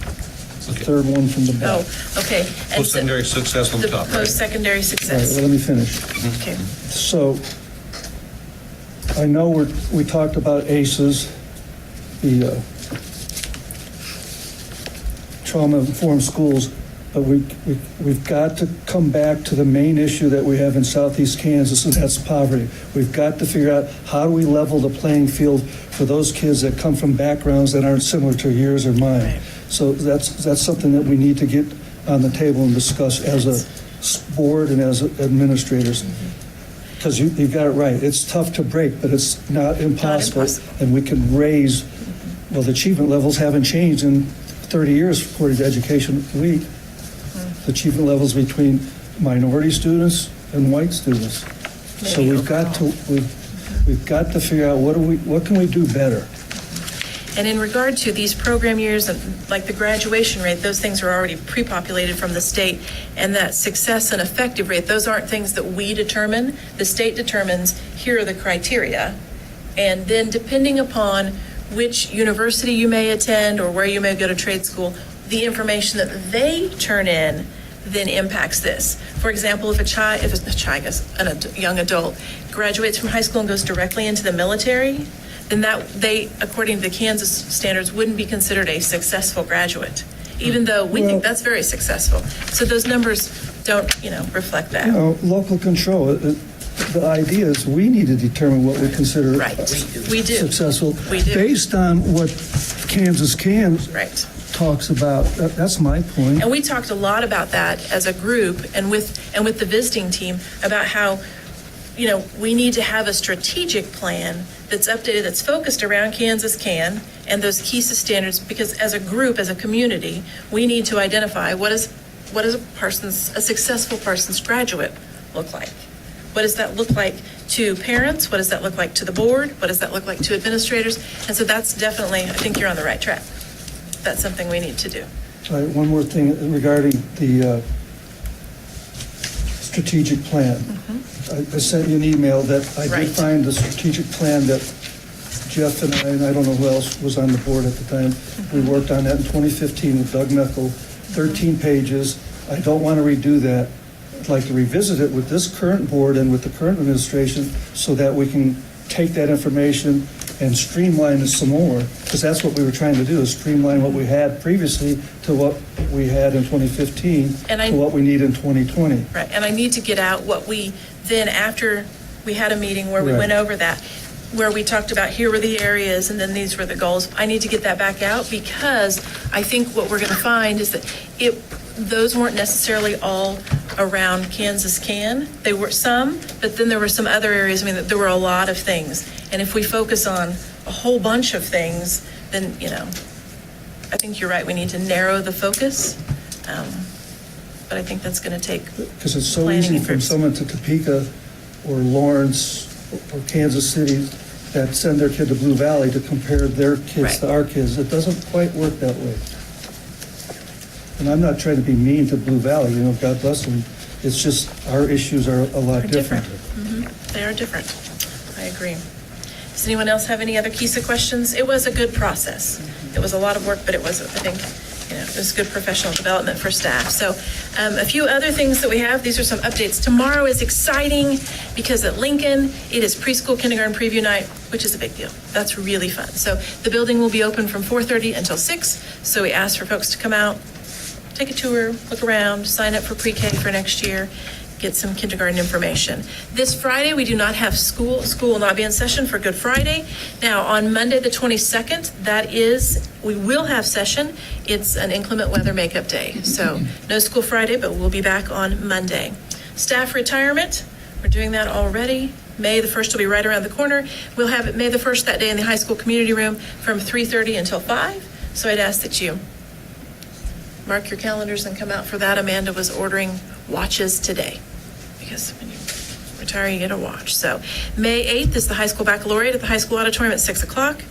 the third one from the back. okay. And so- Post-secondary success on the top, right? Post-secondary All right, success. well, let me finish. Okay. So I know we talked about ACEs, the trauma-informed schools, but we've got to come back to the main issue that we have in southeast Kansas, and that's poverty. We've got to figure out how do we level the playing field for those kids that come from backgrounds that aren't similar to yours or mine. Right. So that's something that we need to get on the table and discuss as a board and as administrators. Because you've got it right. It's tough to break, but it's not impossible. And we can raise, well, the achievement levels haven't changed in 30 years according to Education Week. The achievement levels between minority students and white students. So we've got to figure out what can we do better. And in regard to these program years, like the graduation rate, those things are already pre-populated from the state. And that success and effective rate, those aren't things that we determine. The state determines, here are the criteria. And then depending upon which university you may attend or where you may go to trade school, the information that they turn in then impacts this. For example, if a young adult graduates from high school and goes directly into the military, then they, according to the Kansas standards, wouldn't be considered a successful graduate, even though we think that's very successful. So those numbers don't, reflect that. Local control. The idea is we need to determine what we consider We do. successful. We do. Based on what Kansas Right. talks about. That's my point. And we talked a lot about that as a group and with the visiting team about how, we need to have a strategic plan that's updated, that's focused around Kansas Can and those KISA standards, because as a group, as a community, we need to identify what is a successful Parsons graduate look like? What does that look like to parents? What does that look like to the board? What does that look like to administrators? And so that's definitely, I think you're on the right track. That's something we need to do. All right, one more thing regarding the strategic plan. I sent you an email that I did find the strategic plan that Jeff and I don't know who else was on the board at the time, we worked on that in 2015 with Doug Meckel, 13 pages. I don't want to redo that. I'd like to revisit it with this current board and with the current administration so that we can take that information and streamline it some more, because that's what we were trying to do, is streamline what we had previously to what we had in 2015 And to what we need in 2020. Right, and I need to get out what we, then after we had a meeting where we Right. went over that, where we talked about here were the areas and then these were the goals. I need to get that back out because I think what we're going to find is that those weren't necessarily all around Kansas Can. They were some, but then there were some other areas. I mean, there were a lot of things. And if we focus on a whole bunch of things, then, I think you're right. We need to narrow the focus. But I think that's going to take Because it's so planning easy and from groups. someone to Topeka or Lawrence or Kansas City that send their kid to Blue Valley to compare their kids Right. to our kids. It doesn't quite work that way. And I'm not trying to be mean to Blue Valley, God bless them. It's just our issues are a lot Are different. They are different. I agree. Does anyone else have any other KISA questions? It was a good process. It was a lot of work, but it was, I think, it was good professional development for staff. So a few other things that we have, these are some updates. Tomorrow is exciting because at Lincoln, it is preschool kindergarten preview night, which is a big deal. That's really fun. So the building will be open from 4:30 until 6. So we ask for folks to come out, take a tour, look around, sign up for pre-K for next year, get some kindergarten information. This Friday, we do not have school. School will not be in session for Good Friday. Now, on Monday, the 22nd, we will have session. It's an inclement weather makeup day. So no school Friday, but we'll be back on Monday. Staff retirement, we're doing that already. May the 1st will be right around the corner. We'll have it May the 1st that day in the high school community room from 3:30 until 5. So I'd ask that you mark your calendars and come out for that. Amanda was ordering watches today because when you retire, you get a watch. So May 8th is the high school baccalaureate at the high school auditorium at 6 o'clock.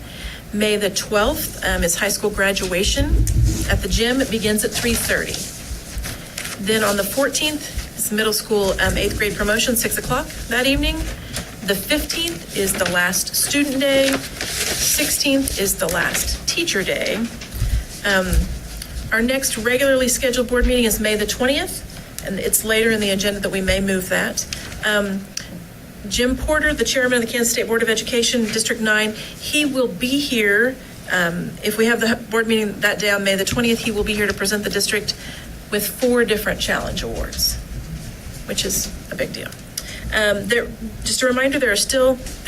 May the 12th is high school graduation at the gym. It begins at 3:30. Then on the 14th is middle school 8th grade promotion, 6 o'clock that evening. The 15th is the last student day. 16th is the last teacher day. Our next regularly scheduled board meeting is May the 20th, and it's later in the agenda that we may move that. Jim Porter, the chairman of the Kansas State Board of Education, District 9, he will be here. If we have the board meeting that day on May the 20th, he will be here to present the district with 4 different challenge awards, which is a big deal. Just a reminder, there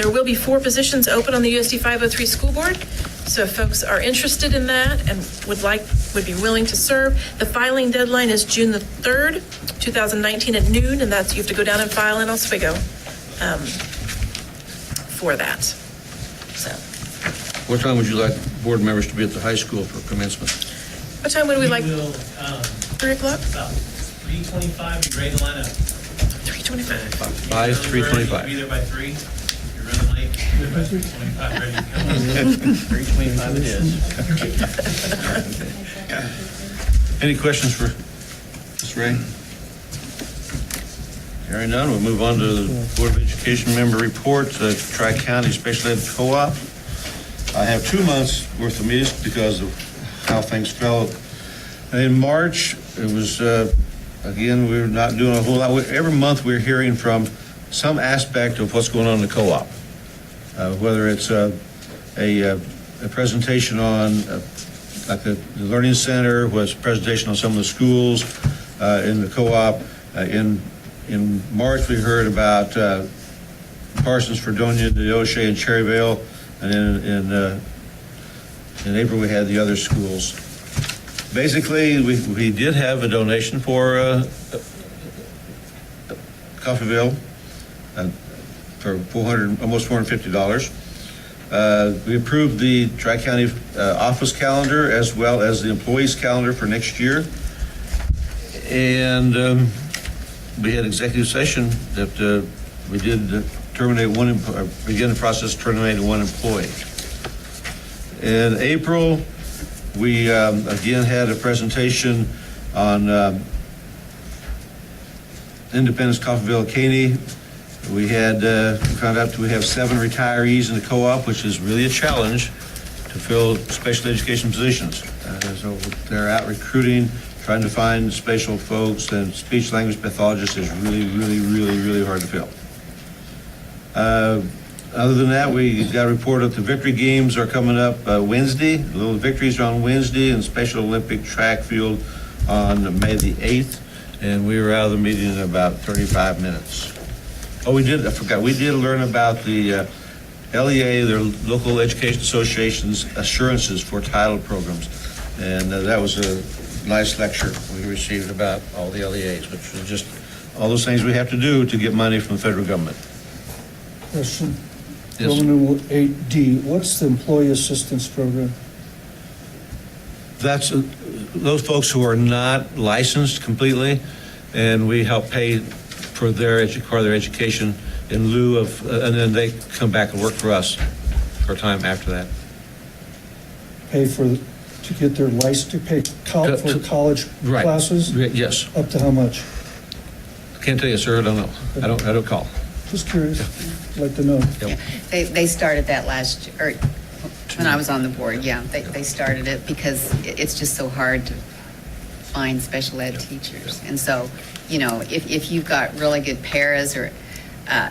will be 4 positions open on the USD 503 school board. So if folks are interested in that and would be willing to serve, the filing deadline is June the 3rd, 2019 at noon, and you have to go down and file in Oswego for that. So, What time would you like board members to be at the high school for commencement? what time would we like? We will, 3 o'clock? about 3:25, be ready to line up. 3:25. By 3:25. Be there by 3. If you're running late, be there by 3:25, ready to come. 3:25 it is. Any questions for Ms. Ray? Hearing none, we'll move on to the Board of Education member report, Tri-County Special Ed Co-op. I have 2 months worth of meetings because of how things fell. In March, it was, again, we were not doing a whole lot. Every month we're hearing from some aspect of what's going on in the co-op. Whether it's a presentation on, like the Learning Center, was a presentation on some of the schools in the co-op. In March, we heard about Parsons, Fredonia, Neosho, and Cherryvale, and then in April we had the other schools. Basically, we did have a donation for Coffeyville for almost $450. We approved the Tri-County office calendar as well as the employees calendar for next year. And we had executive session that we did begin the process of terminating 1 employee. In April, we again had a presentation on Independence, Coffeyville, Caney. We found out we have 7 retirees in the co-op, which is really a challenge to fill special education positions. So they're out recruiting, trying to find special folks, and speech language pathologists is really, really, really, really hard to fill. Other than that, we got a report that the victory games are coming up Wednesday. Little victories are on Wednesday, and Special Olympic track field on May the 8th. And we were out of the meeting in about 35 minutes. Oh, I forgot, we did learn about the LEA, their Local Education Association's assurances for title programs. And that was a nice lecture we received about all the LEAs, which was just all those things we have to do to get money from the federal government. Question. Yes. Roman numeral 8D, what's the employee assistance program? That's those folks who are not licensed completely, and we help pay for their education in lieu of, and then they come back and work for us for a time after that. Pay to get their license, to pay for college Right. classes? Yes. Up to how much? Can't tell you, sir. I don't know. I don't call. Just curious. I'd like to know. Yep. Yeah, they started that last year, or when I was on the board, yeah, they started it because it's just so hard to find special ed teachers. And so, if you've got really good paras or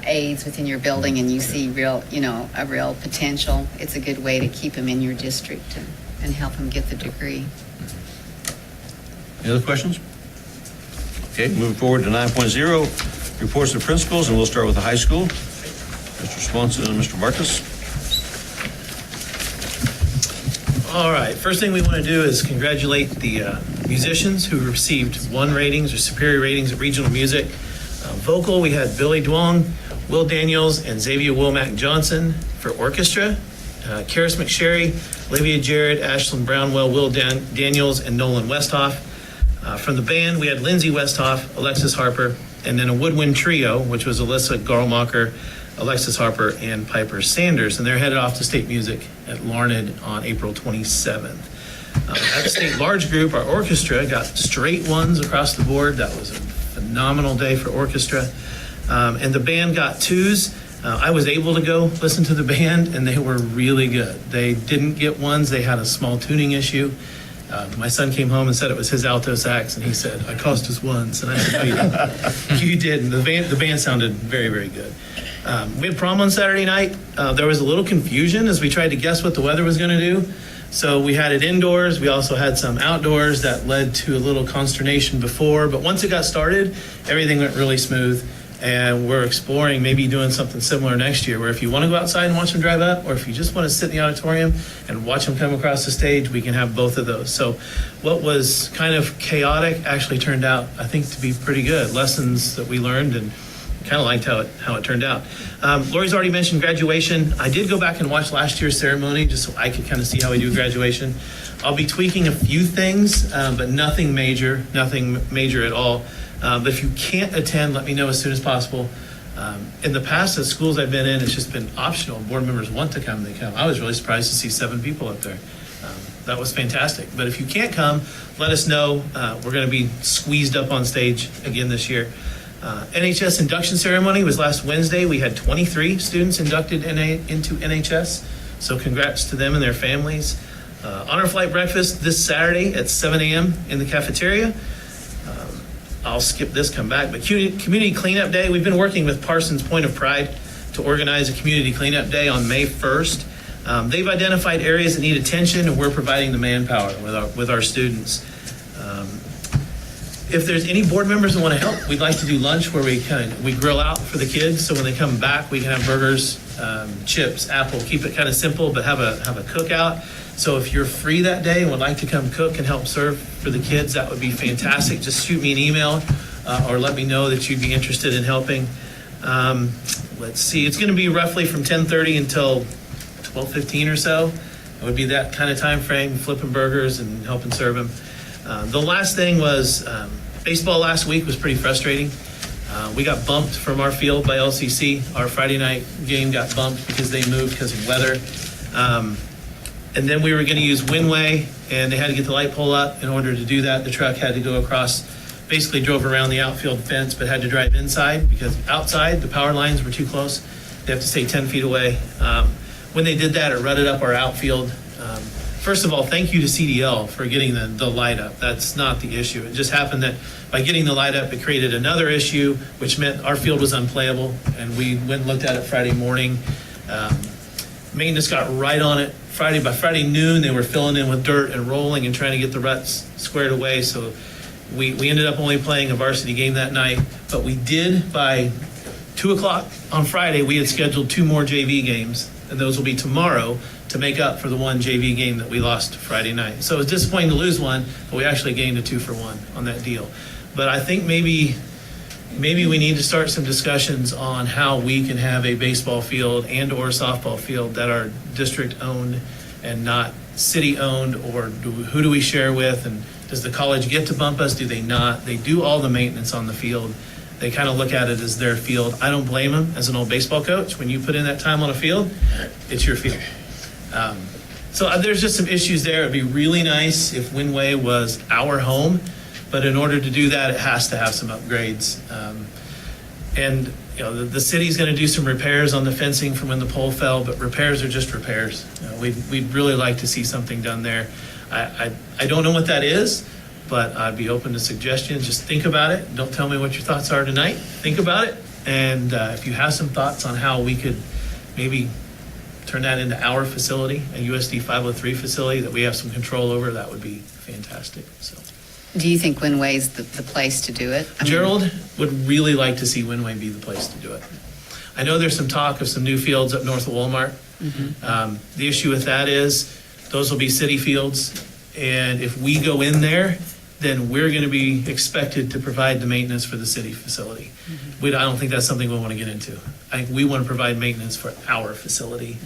aides within your building and you see a real potential, it's a good way to keep them in your district and help them get the degree. Any other questions? Okay, moving forward to 9.0, reports to principals, and we'll start with the high school. Mr. Swanson and Mr. Marcus. All right, first thing we want to do is congratulate the musicians who received 1 ratings or superior ratings at regional music. Vocal, we had Billy Duong, Will Daniels, and Xavier Womack Johnson. For orchestra, Karis McSherry, Olivia Jarrett, Ashlyn Brownwell, Will Daniels, and Nolan Westhoff. From the band, we had Lindsay Westhoff, Alexis Harper, and then a woodwind trio, which was Alyssa Garlmacher, Alexis Harper, and Piper Sanders. And they're headed off to state music at Larned on April 27th. At the state large group, our orchestra got straight 1s across the board. That was a phenomenal day for orchestra. And the band got 2s. I was able to go listen to the band, and they were really good. They didn't get 1s. They had a small tuning issue. My son came home and said it was his alto sax, and he said, "I cost us 1s." And I said, "No, you didn't." The band sounded very, very good. We had prom on Saturday night. There was a little confusion as we tried to guess what the weather was going to do. So we had it indoors. We also had some outdoors that led to a little consternation before. But once it got started, everything went really smooth. And we're exploring maybe doing something similar next year, where if you want to go outside and watch them drive up, or if you just want to sit in the auditorium and watch them come across the stage, we can have both of those. So what was kind of chaotic actually turned out, I think, to be pretty good. Lessons that we learned, and kind of liked how it turned out. Lori's already mentioned graduation. I did go back and watch last year's ceremony just so I could kind of see how we do graduation. I'll be tweaking a few things, but nothing major at all. But if you can't attend, let me know as soon as possible. In the past, the schools I've been in, it's just been optional. Board members want to come, they come. I was really surprised to see 7 people up there. That was fantastic. But if you can't come, let us know. We're going to be squeezed up on stage again this year. NHS induction ceremony was last Wednesday. We had 23 students inducted into NHS. So congrats to them and their families. Honor flight breakfast this Saturday at 7 a.m. in the cafeteria. I'll skip this, come back. But community cleanup day, we've been working with Parsons Point of Pride to organize a community cleanup day on May 1st. They've identified areas that need attention, and we're providing the manpower with our students. If there's any board members that want to help, we'd like to do lunch where we grill out for the kids. So when they come back, we can have burgers, chips, apple, keep it kind of simple, but have a cookout. So if you're free that day and would like to come cook and help serve for the kids, that would be fantastic. Just shoot me an email or let me know that you'd be interested in helping. Let's see, it's going to be roughly from 10:30 until 12:15 or so. It would be that kind of time frame, flipping burgers and helping serve them. The last thing was baseball last week was pretty frustrating. We got bumped from our field by LCC. Our Friday night game got bumped because they moved because of weather. And then we were going to use Winway, and they had to get the light pole up. In order to do that, the truck had to go across, basically drove around the outfield fence, but had to drive inside because outside the power lines were too close. They have to stay 10 feet away. When they did that, it rutted up our outfield. First of all, thank you to CDL for getting the light up. That's not the issue. It just happened that by getting the light up, it created another issue, which meant our field was unplayable. And we went and looked at it Friday morning. Maintenance got right on it. By Friday noon, they were filling in with dirt and rolling and trying to get the ruts squared away. So we ended up only playing a varsity game that night. But we did, by 2 o'clock on Friday, we had scheduled 2 more JV games. And those will be tomorrow to make up for the 1 JV game that we lost Friday night. So it was disappointing to lose one, but we actually gained a 2-for-1 on that deal. But I think maybe we need to start some discussions on how we can have a baseball field and or softball field that are district owned and not city owned, or who do we share with, and does the college get to bump us? Do they not? They do all the maintenance on the field. They kind of look at it as their field. I don't blame them as an old baseball coach. When you put in that time on a field, it's your field. So there's just some issues there. It'd be really nice if Winway was our home, but in order to do that, it has to have some upgrades. And you know, the city's going to do some repairs on the fencing from when the pole fell, but repairs are just repairs. We'd really like to see something done there. I don't know what that is, but I'd be open to suggestions. Just think about it. Don't tell me what your thoughts are tonight. Think about it. And if you have some thoughts on how we could maybe turn that into our facility, a USD 503 facility that we have some control over, that would be fantastic. So. Do you think Winway's the place to do it? Gerald would really like to see Winway be the place to do it. I know there's some talk of some new fields up north of Walmart. The issue with that is those will be city fields, and if we go in there, then we're going to be expected to provide the maintenance for the city facility. I don't think that's something we want to get into. I think we want to provide maintenance for our facility.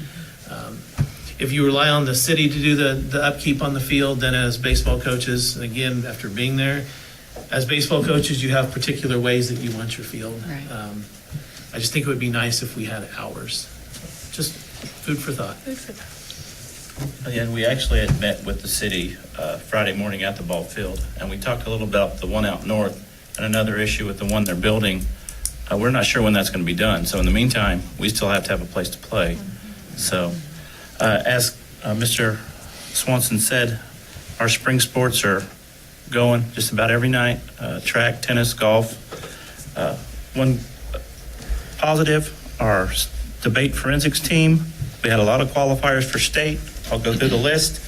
If you rely on the city to do the upkeep on the field, then as baseball coaches, and again, after being there, as baseball coaches, you have particular ways that you want your field. Right. I just think it would be nice if we had ours. Just food for thought. And we actually had met with the city Friday morning at the ball field, and we talked a little about the one out north and another issue with the one they're building. We're not sure when that's going to be done. So in the meantime, we still have to have a place to play. So as Mr. Swanson said, our spring sports are going just about every night, track, tennis, golf. One positive, our debate forensics team, we had a lot of qualifiers for state. I'll go through the list.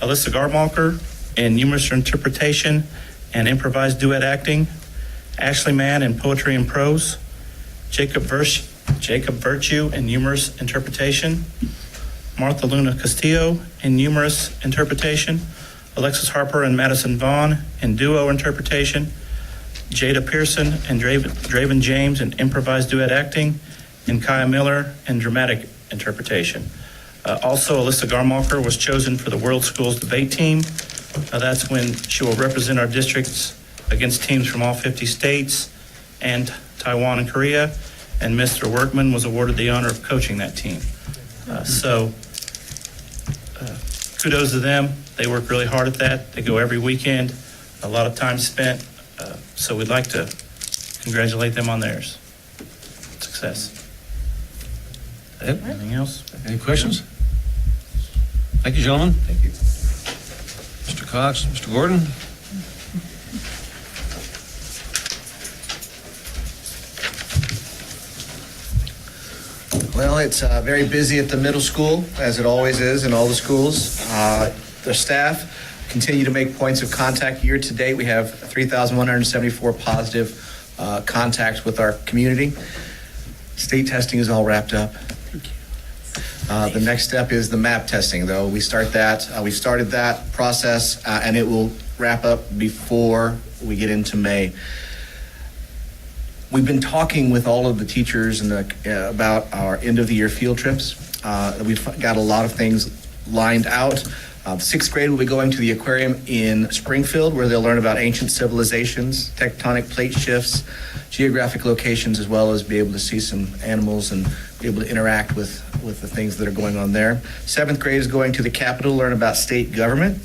Alyssa Garmalker in humorous interpretation and improvised duet acting. Ashley Mann in poetry and prose. Jacob Virtue in humorous interpretation. Martha Luna Castillo in humorous interpretation. Alexis Harper and Madison Vaughn in duo interpretation. Jada Pearson and Draven James in improvised duet acting. And Kaya Miller in dramatic interpretation. Also, Alyssa Garmalker was chosen for the World Schools debate team. That's when she will represent our districts against teams from all 50 states and Taiwan and Korea. And Mr. Workman was awarded the honor of coaching that team. Kudos to them. They work really hard at that. They go every weekend, a lot of time spent. So we'd like to congratulate them on theirs. Success. Anything else? Any questions? Thank you, gentlemen. Thank you. Mr. Cox, Mr. Gordon? Well, it's very busy at the middle school, as it always is in all the schools. The staff continue to make points of contact. Year to date, we have 3,174 positive contacts with our community. State testing is all wrapped up. The next step is the MAP testing, though. We started that process, and it will wrap up before we get into May. We've been talking with all of the teachers about our end-of-the-year field trips. We've got a lot of things lined out. Sixth grade will be going to the aquarium in Springfield, where they'll learn about ancient civilizations, tectonic plate shifts, geographic locations, as well as be able to see some animals and be able to interact with the things that are going on there. Seventh grade is going to the Capitol, learn about state government.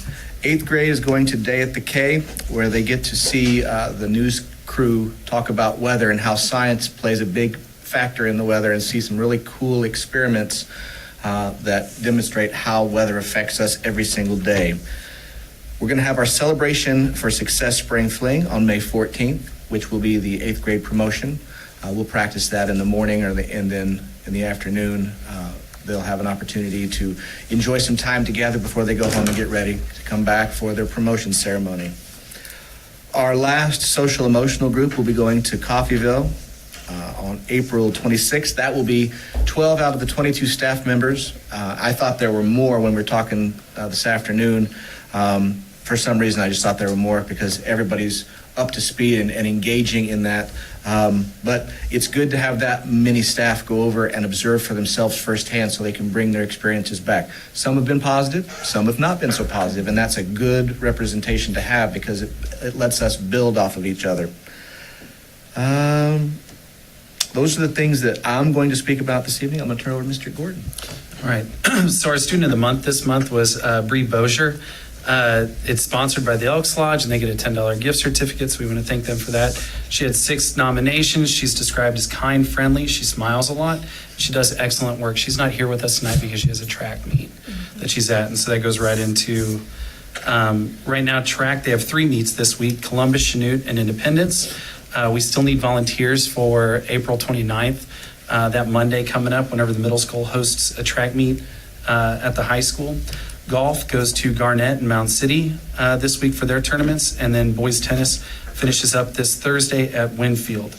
Eighth grade is going to Day at the K, where they get to see the news crew talk about weather and how science plays a big factor in the weather, and see some really cool experiments that demonstrate how weather affects us every single day. We're going to have our celebration for Success Spring Fling on May 14th, which will be the 8th grade promotion. We'll practice that in the morning and then in the afternoon they'll have an opportunity to enjoy some time together before they go home and get ready to come back for their promotion ceremony. Our last social emotional group will be going to Coffeyville on April 26th. That will be 12 out of the 22 staff members. I thought there were more when we were talking this afternoon. For some reason, I just thought there were more because everybody's up to speed and engaging in that. But it's good to have that many staff go over and observe for themselves firsthand so they can bring their experiences back. Some have been positive, some have not been so positive, and that's a good representation to have because it lets us build off of each other. Those are the things that I'm going to speak about this evening. I'm going to turn it over to Mr. Gordon. All right. So our student of the month this month was Bree Bozier. It's sponsored by the Elks Lodge, and they get a $10 gift certificate, so we want to thank them for that. She had 6 nominations. She's described as kind, friendly. She smiles a lot. She does excellent work. She's not here with us tonight because she has a track meet that she's at, and so that goes right into right now track. They have 3 meets this week: Columbus, Chanute, and Independence. We still need volunteers for April 29th, that Monday coming up, whenever the middle school hosts a track meet at the high school. Golf goes to Garnett and Mound City this week for their tournaments, and then boys tennis finishes up this Thursday at Winfield.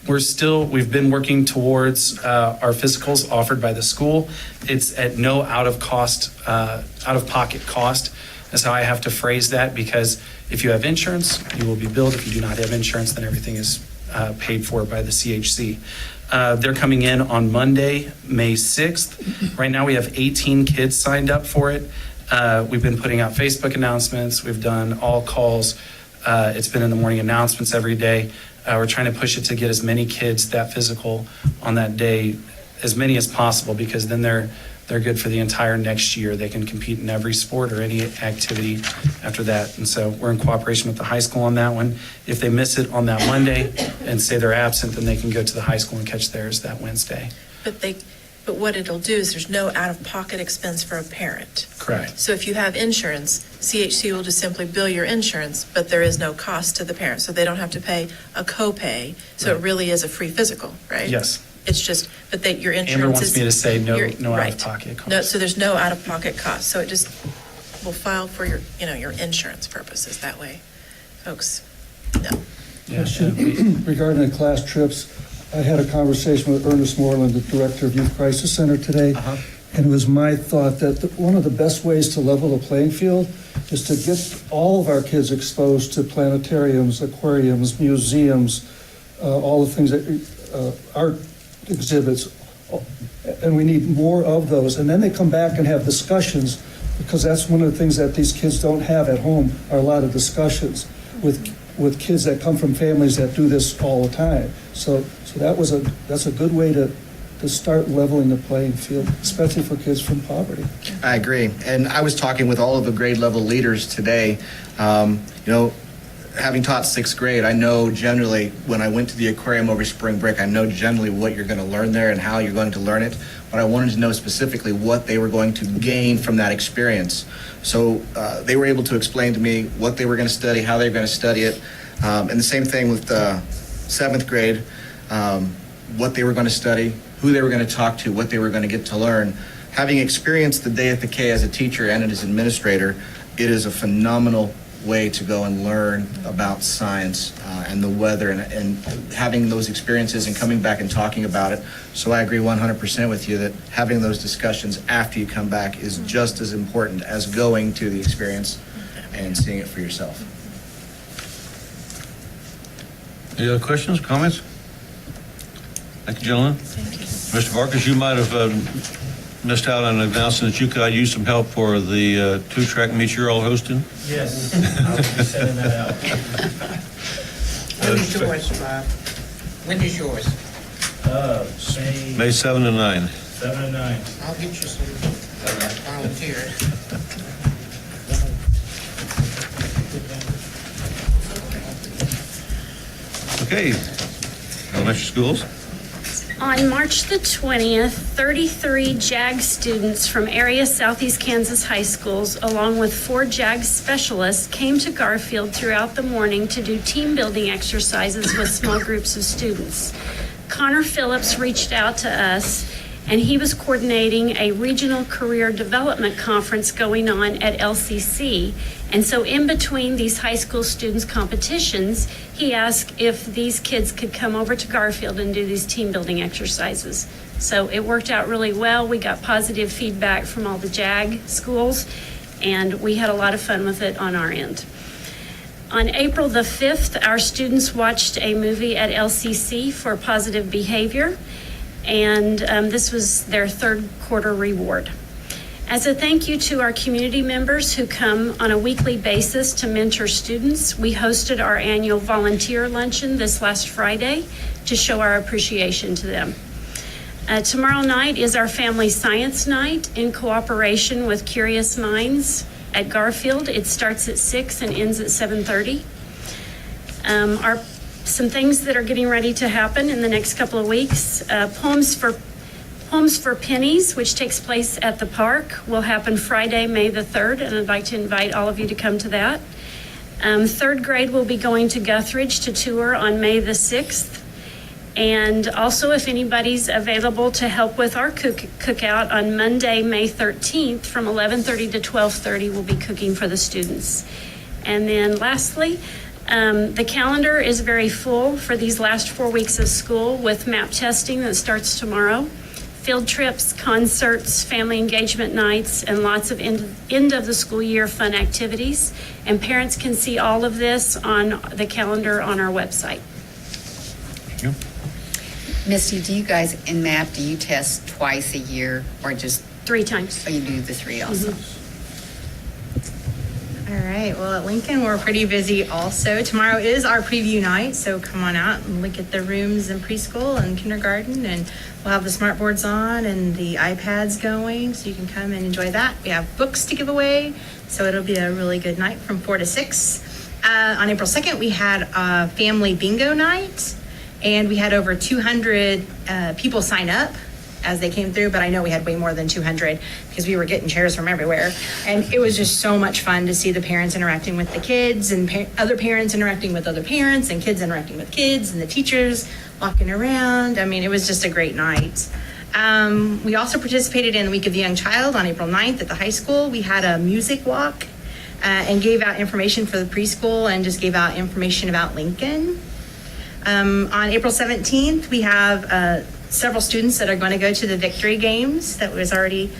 We've been working towards our physicals offered by the school. It's at no out of pocket cost. That's how I have to phrase that, because if you have insurance, you will be billed. If you do not have insurance, then everything is paid for by the CHC. They're coming in on Monday, May 6th. Right now we have 18 kids signed up for it. We've been putting out Facebook announcements. We've done all calls. It's been in the morning announcements every day. We're trying to push it to get as many kids that physical on that day, as many as possible, because then they're good for the entire next year. They can compete in every sport or any activity after that. And so we're in cooperation with the high school on that one. If they miss it on that Monday and say they're absent, then they can go to the high school and catch theirs that Wednesday. But what it'll do is there's no out-of-pocket expense for a parent. Correct. So if you have insurance, CHC will just simply bill your insurance, but there is no cost to the parent, so they don't have to pay a copay. So it really is a free physical, right? Yes. It's just, but your insurance is. Amber wants me to say no right. out-of-pocket cost. No, so there's no out-of-pocket cost. So it just will file for your insurance purposes that way, folks. No. Question regarding the class trips. I had a conversation with Ernest Moreland, the director of Youth Crisis Center today, and it was my thought that one of the best ways to level the playing field is to get all of our kids exposed to planetariums, aquariums, museums, all the things that art exhibits, and we need more of those. And then they come back and have discussions, because that's one of the things that these kids don't have at home, are a lot of discussions with kids that come from families that do this all the time. So that's a good way to start leveling the playing field, especially for kids from poverty. I agree. And I was talking with all of the grade level leaders today. Having taught 6th grade, I know generally when I went to the aquarium over spring break, I know generally what you're going to learn there and how you're going to learn it. But I wanted to know specifically what they were going to gain from that experience. So they were able to explain to me what they were going to study, how they were going to study it. And the same thing with 7th grade, what they were going to study, who they were going to talk to, what they were going to get to learn. Having experienced the day at the K as a teacher and as an administrator, it is a phenomenal way to go and learn about science and the weather, and having those experiences and coming back and talking about it. So I agree 100% with you that having those discussions after you come back is just as important as going to the experience and seeing it for yourself. Any other questions, comments? Thank you, gentlemen. Thank you. Mr. Vargas, you might have missed out on announcing that you could use some help for the 2 track meets you're all hosting. Yes, I'll be sending that out. When is yours, Bob? When is yours? May 7 and 9. 7 and 9. I'll get you some volunteers. Okay, elementary schools. On March the 20th, 33 JAG students from area Southeast Kansas high schools, along with 4 JAG specialists, came to Garfield throughout the morning to do team building exercises with small groups of students. Connor Phillips reached out to us and he was coordinating a regional career development conference going on at LCC. And so in between these high school students' competitions, he asked if these kids could come over to Garfield and do these team building exercises. So it worked out really well. We got positive feedback from all the JAG schools, and we had a lot of fun with it on our end. On April the 5th, our students watched a movie at LCC for positive behavior, and this was their third quarter reward. As a thank you to our community members who come on a weekly basis to mentor students, we hosted our annual volunteer luncheon this last Friday to show our appreciation to them. Tomorrow night is our family science night in cooperation with Curious Minds at Garfield. It starts at 6 and ends at 7:30. Some things that are getting ready to happen in the next couple of weeks. Poems for Pennies, which takes place at the park, will happen Friday, May the 3rd, and I'd like to invite all of you to come to that. Third grade will be going to Guthridge to tour on May the 6th. And also, if anybody's available to help with our cookout on Monday, May 13th, from 11:30 to 12:30, we'll be cooking for the students. And then lastly, the calendar is very full for these last 4 weeks of school with MAP testing that starts tomorrow, field trips, concerts, family engagement nights, and lots of end of the school year fun activities. And parents can see all of this on the calendar on our website. Thank you. Misty, do you guys, in MAP, do you test twice a year or just? 3 times. Oh, you do the 3 also? All right, well, at Lincoln, we're pretty busy also. Tomorrow is our preview night, so come on out and look at the rooms in preschool and kindergarten, and we'll have the smart boards on and the iPads going, so you can come and enjoy that. We have books to give away, so it'll be a really good night from 4 to 6. On April 2nd, we had a family bingo night, and we had over 200 people sign up as they came through, but I know we had way more than 200 because we were getting chairs from everywhere. And it was just so much fun to see the parents interacting with the kids and other parents interacting with other parents and kids interacting with kids and the teachers walking around. I mean, it was just a great night. We also participated in the Week of the Young Child on April 9th at the high school. We had a music walk and gave out information for the preschool and just gave out information about Lincoln. On April 17th, we have several students that are going to go to the victory games that was already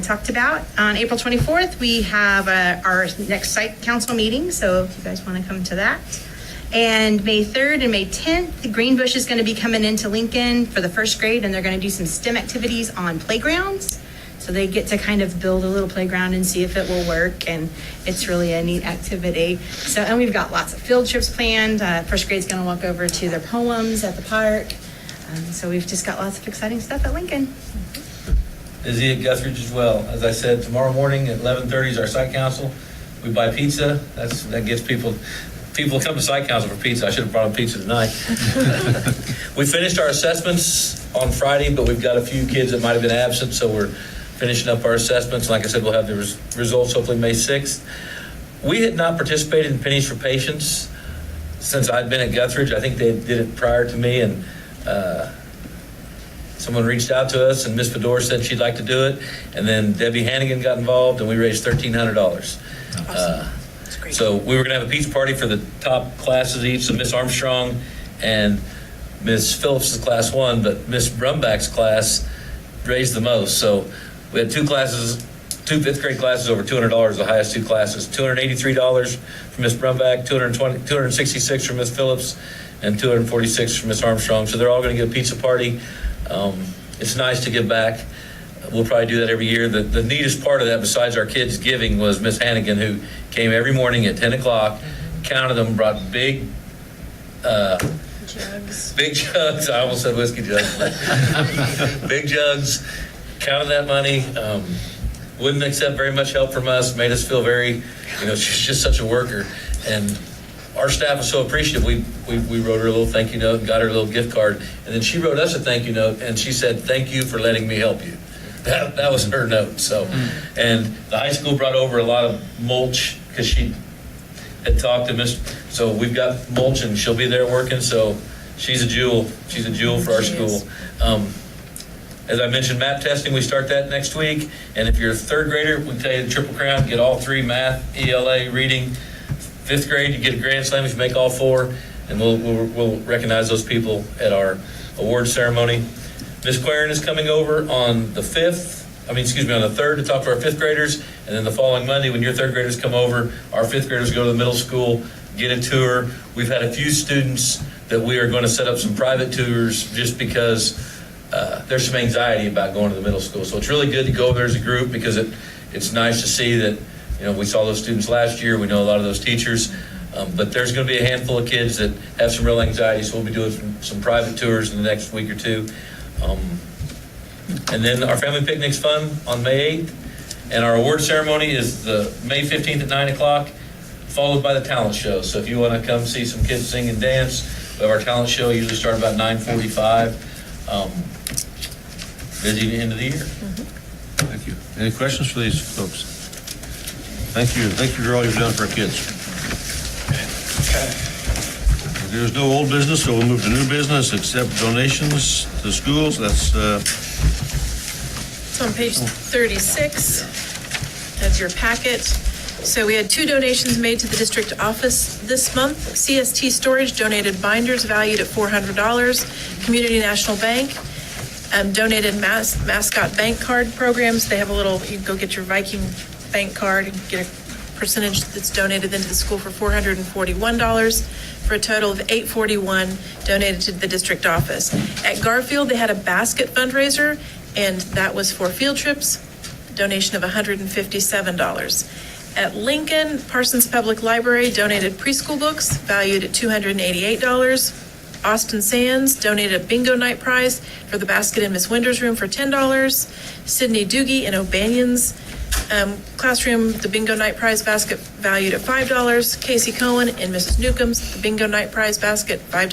talked about. On April 24th, we have our next site council meeting, so if you guys want to come to that. And May 3rd and May 10th, the Greenbush is going to be coming into Lincoln for the first grade, and they're going to do some STEM activities on playgrounds. So they get to kind of build a little playground and see if it will work, and it's really a neat activity. So, and we've got lots of field trips planned. First grade's going to walk over to their poems at the park. So we've just got lots of exciting stuff at Lincoln. Busy at Guthridge as well. As I said, tomorrow morning at 11:30 is our site council. We buy pizza. That gets people come to site council for pizza. I should have brought them pizza tonight. We finished our assessments on Friday, but we've got a few kids that might have been absent, so we're finishing up our assessments. Like I said, we'll have the results hopefully May 6th. We had not participated in Pennies for Patients since I'd been at Guthridge. I think they did it prior to me, and someone reached out to us, and Miss Fedor said she'd like to do it, and then Debbie Hannigan got involved, and we raised $1,300. So we were going to have a pizza party for the top classes each, so Miss Armstrong and Miss Phillips' class 1, but Miss Brumback's class raised the most. So we had two 5th grade classes over $200, the highest 2 classes. $283 from Miss Brumback, $266 from Miss Phillips, and $246 from Miss Armstrong. So they're all going to get a pizza party. It's nice to give back. We'll probably do that every year. The neatest part of that, besides our kids giving, was Miss Hannigan, who came every morning at 10 o'clock, counted them, brought big jugs. I almost said whiskey jugs. Big jugs, counted that money. Wouldn't accept very much help from us. Made us feel very, she's just such a worker. And our staff was so appreciative. We wrote her a little thank you note and got her a little gift card. And then she wrote us a thank you note, and she said, "Thank you for letting me help you." That was her note. So, and the high school brought over a lot of mulch because she had talked to Miss. So we've got mulch, and she'll be there working. So she's a jewel. She's a jewel for our school. As I mentioned, map testing, we start that next week. And if you're a third grader, we tell you the Triple Crown, get all three, math, ELA, reading. Fifth grade, you get a Grand Slam if you make all four. And we'll recognize those people at our award ceremony. Miss Quaren is coming over on the 3rd to talk to our fifth graders. And then the following Monday, when your third graders come over, our fifth graders go to the middle school, get a tour. We've had a few students that we are going to set up some private tours just because there's some anxiety about going to the middle school. So it's really good to go over as a group because it's nice to see that, we saw those students last year. We know a lot of those teachers. But there's going to be a handful of kids that have some real anxiety, so we'll be doing some private tours in the next week or two. And then our family picnic's fun on May 8th. And our award ceremony is the May 15th at 9 o'clock, followed by the talent show. So if you want to come see some kids sing and dance, we have our talent show usually start about 9:45. Busy end of the year. Thank you. Any questions for these folks? Thank you. Thank you for all you've done for our kids. There's no old business, so we'll move to new business, accept donations to schools. That's It's on page 36. That's your packet. So we had 2 donations made to the district office this month. CST Storage donated binders valued at $400. Community National Bank donated mascot bank card programs. They have a little, you can go get your Viking bank card and get a percentage that's donated into the school for $441, for a total of $841 donated to the district office. At Garfield, they had a basket fundraiser, and that was for field trips, donation of $157. At Lincoln, Parsons Public Library donated preschool books valued at $288. Austin Sands donated a bingo night prize for the basket in Miss Winder's room for $10. Sydney Doogie in O'Banion's classroom, the bingo night prize basket valued at $5. Casey Cohen in Mrs. Newcomb's, the bingo night prize basket, $5.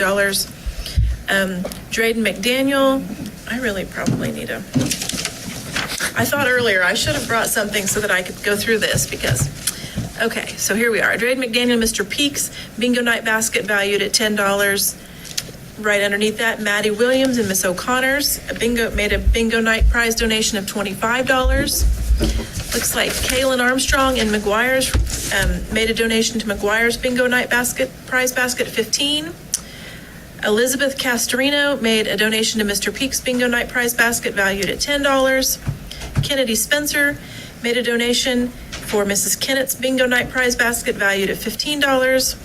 Drayden McDaniel, I really probably need I thought earlier I should have brought something so that I could go through this because, okay, so here we are. Drayden McDaniel, Mr. Peaks, bingo night basket valued at $10. Right underneath that, Maddie Williams and Miss O'Connor's made a bingo night prize donation of $25. Looks like Kaylin Armstrong and McGuire's made a donation to McGuire's bingo night prize basket $15. Elizabeth Castorino made a donation to Mr. Peaks bingo night prize basket valued at $10. Kennedy Spencer made a donation for Mrs. Kennett's bingo night prize basket valued at $15.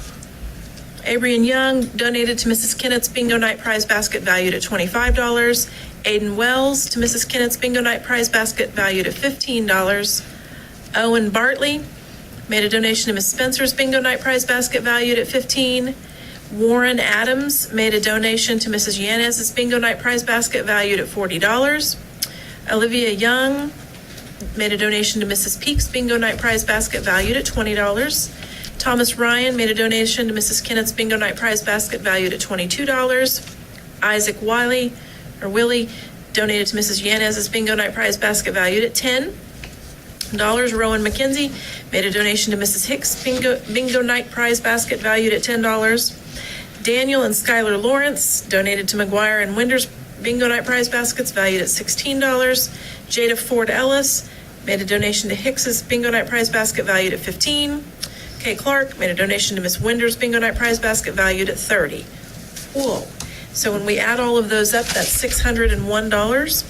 Abrian Young donated to Mrs. Kennett's bingo night prize basket valued at $25. Aiden Wells to Mrs. Kennett's bingo night prize basket valued at $15. Owen Bartley made a donation to Miss Spencer's bingo night prize basket valued at $15. Warren Adams made a donation to Mrs. Yanez's bingo night prize basket valued at $40. Olivia Young made a donation to Mrs. Peaks bingo night prize basket valued at $20. Thomas Ryan made a donation to Mrs. Kennett's bingo night prize basket valued at $22. Isaac Wiley donated to Mrs. Yanez's bingo night prize basket valued at $10. Rowan McKenzie made a donation to Mrs. Hicks bingo night prize basket valued at $10. Daniel and Skylar Lawrence donated to McGuire and Winder's bingo night prize baskets valued at $16. Jada Ford Ellis made a donation to Hicks's bingo night prize basket valued at $15. Kay Clark made a donation to Miss Winder's bingo night prize basket valued at $30. Whoa. So when we add all of those up, that's $601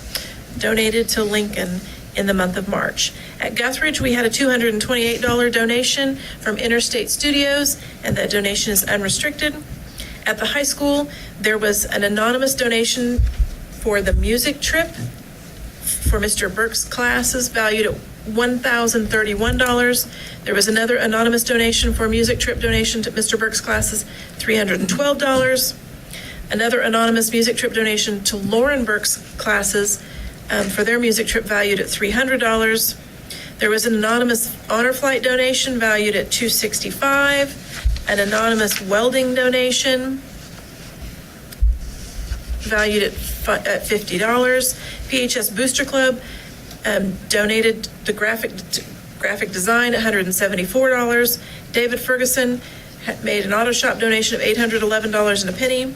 donated to Lincoln in the month of March. At Guthridge, we had a $228 donation from Interstate Studios, and that donation is unrestricted. At the high school, there was an anonymous donation for the music trip for Mr. Burke's classes valued at $1,031. There was another anonymous donation for a music trip donation to Mr. Burke's classes, $312. Another anonymous music trip donation to Lauren Burke's classes for their music trip valued at $300. There was an anonymous honor flight donation valued at $265. An anonymous welding donation valued at $50. PHS Booster Club donated the graphic design, $174. David Ferguson made an auto shop donation of $811 and a penny.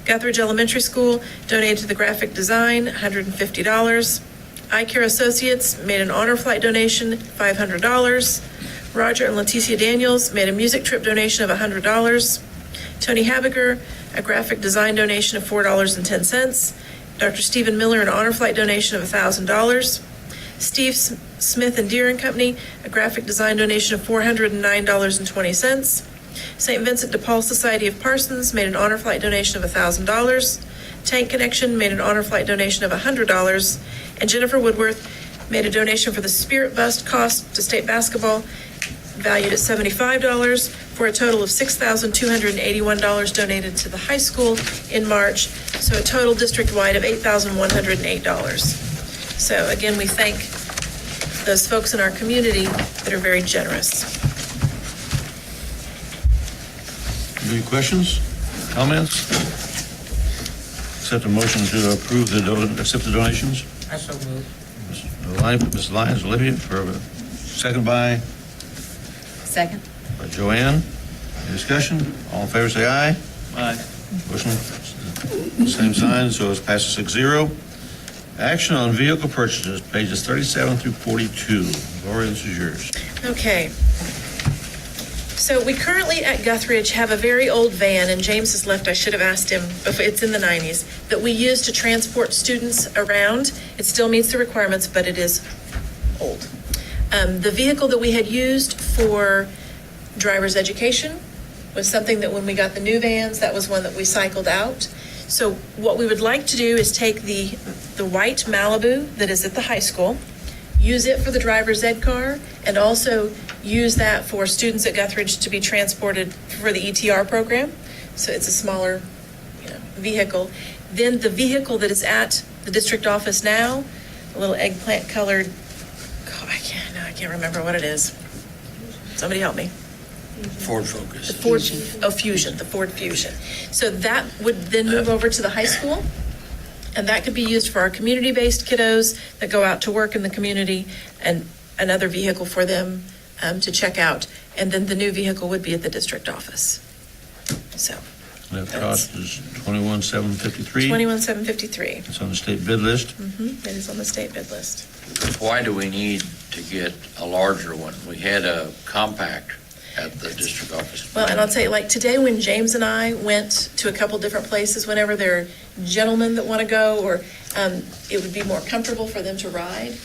Guthridge Elementary School donated to the graphic design, $150. iCare Associates made an honor flight donation, $500. Roger and Leticia Daniels made a music trip donation of $100. Tony Habiger, a graphic design donation of $4.10. Dr. Stephen Miller, an honor flight donation of $1,000. Steve Smith and Deere and Company, a graphic design donation of $409.20. St. Vincent de Paul Society of Parsons made an honor flight donation of $1,000. Tank Connection made an honor flight donation of $100. And Jennifer Woodworth made a donation for the Spirit Bust cost to state basketball, valued at $75, for a total of $6,281 donated to the high school in March, so a total district-wide of $8,108. So again, we thank those folks in our community that are very generous. Any questions, comments? Accept a motion to approve accept the donations. I so move. Ms. Lyons, Olivia, for a second by Second? Joanne. Any discussion? All in favor, say aye. Aye. Motion, same sign, so it's passes 6-0. Action on vehicle purchases, pages 37 through 42. Gloria, this is yours. Okay. So we currently at Guthridge have a very old van, and James has left, I should have asked him, if it's in the 90s, that we use to transport students around. It still meets the requirements, but it is old. The vehicle that we had used for driver's education was something that when we got the new vans, that was one that we cycled out. So what we would like to do is take the white Malibu that is at the high school, use it for the driver's ed car, and also use that for students at Guthridge to be transported for the ETR program. So it's a smaller, vehicle. Then the vehicle that is at the district office now, a little eggplant colored, I can't remember what it is. Somebody help me. Ford Focus. The Ford Fusion. So that would then move over to the high school, and that could be used for our community-based kiddos that go out to work in the community, and another vehicle for them to check out. And then the new vehicle would be at the district office. So. That cost is $21,753. $21,753. It's on the state bid list. It is on the state bid list. Why do we need to get a larger one? We had a compact at the district office. Well, and I'll tell you, like today when James and I went to a couple different places, whenever there are gentlemen that want to go, or it would be more comfortable for them to ride